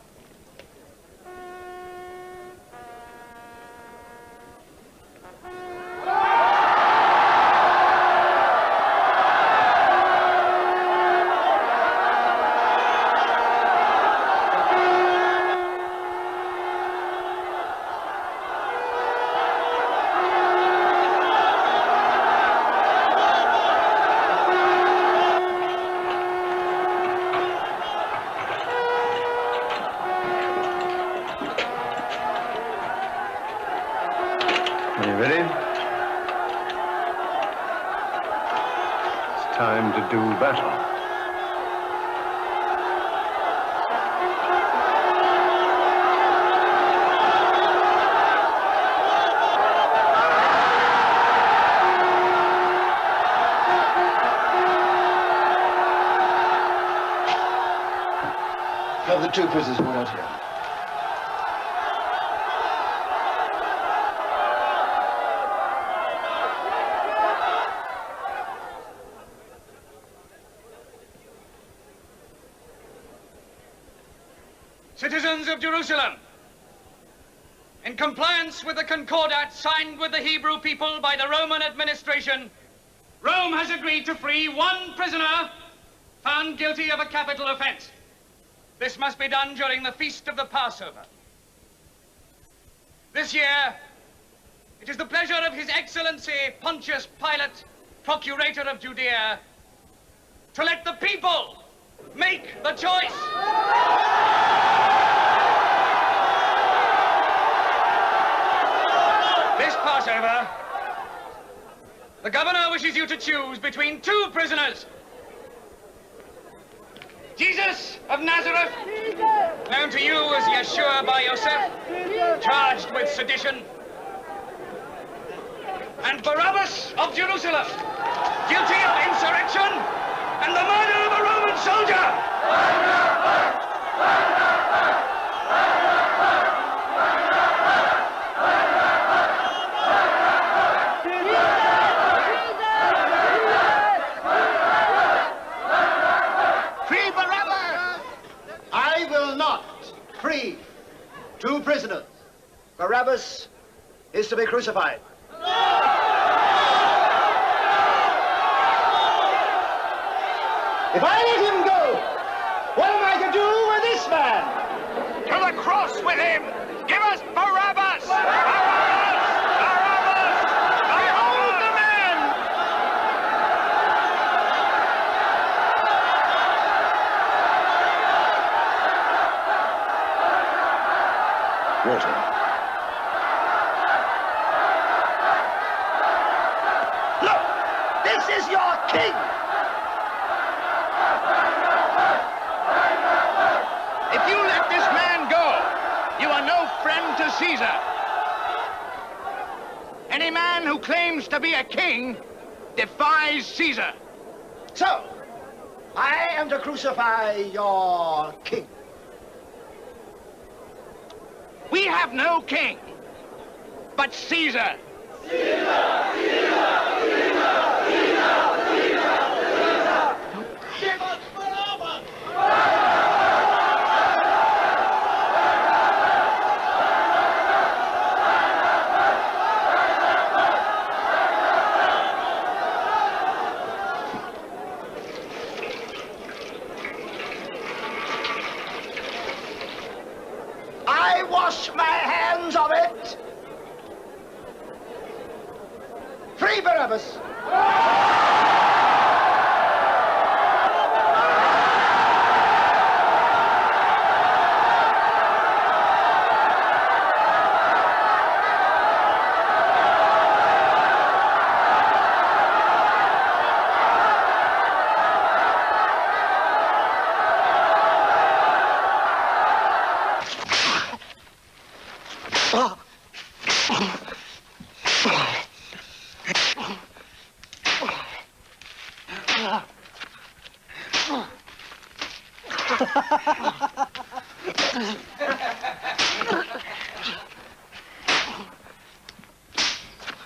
do battle. Have the two prisoners brought here. Citizens of Jerusalem, in compliance with the concordat signed with the Hebrew people by the Roman administration, Rome has agreed to free one prisoner found guilty of a capital offense. This must be done during the feast of the Passover. This year, it is the pleasure of His Excellency Pontius Pilate, Procurator of Judea, to let the people make the choice. This Passover, the governor wishes you to choose between two prisoners. Jesus of Nazareth, known to you as Yeshua bar Yosef, charged with sedition. And Barabbas of Jerusalem, guilty of insurrection and the murder of a Roman soldier. Free Barabbas! I will not free two prisoners. Barabbas is to be crucified. If I let him go, what am I to do with this man? To the cross with him! Give us Barabbas! Barabbas! Barabbas! Behold the man! Water. Look! This is your king! If you let this man go, you are no friend to Caesar. Any man who claims to be a king defies Caesar. So, I am to crucify your king. We have no king, but Caesar. Give us Barabbas! I wash my hands of it. Free Barabbas.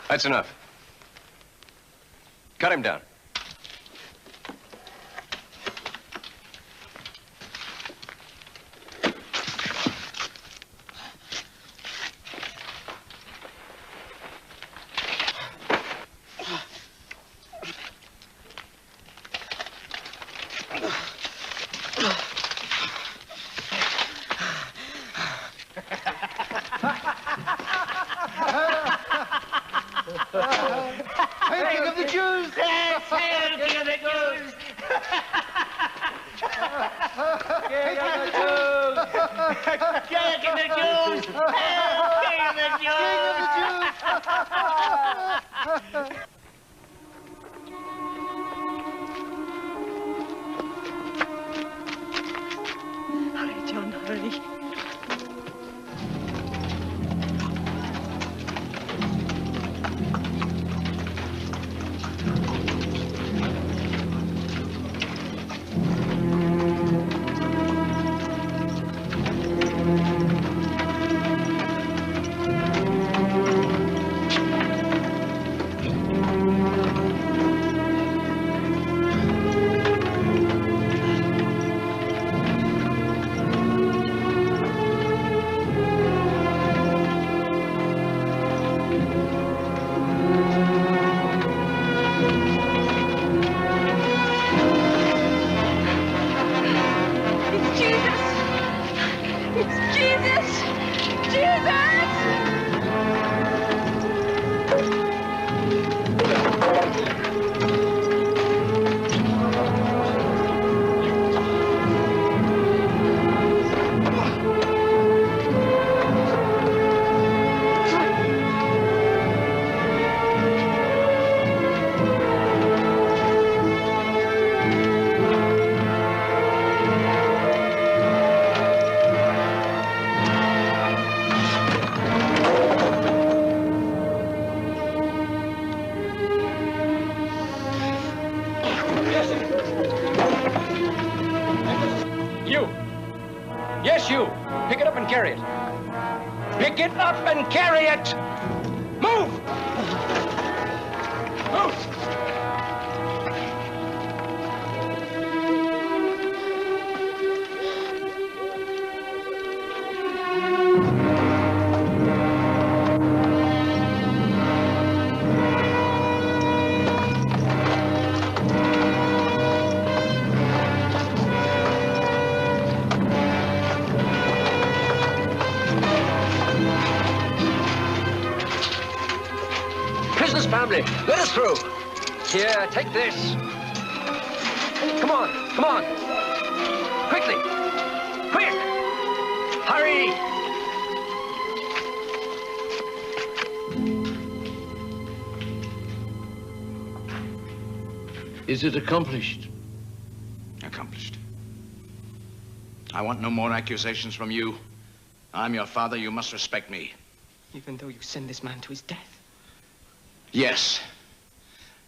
That's enough. Cut him down. King of the Jews! Yes! you. Pick it up and carry it. Pick it up and carry it! Move! Move! Prisoner's family, let us through. Here, take this. Come on, come on. Quickly. Quick! Hurry! Is it accomplished? Accomplished. I want no more accusations from you. I'm your father. You must respect me. Even though you send this man to his death? Yes.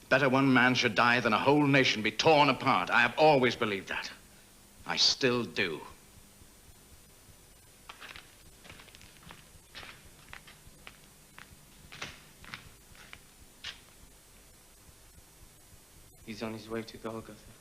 Better one man should die than a whole nation be torn apart. I have always believed that. I still do. He's on his way to Golgotha.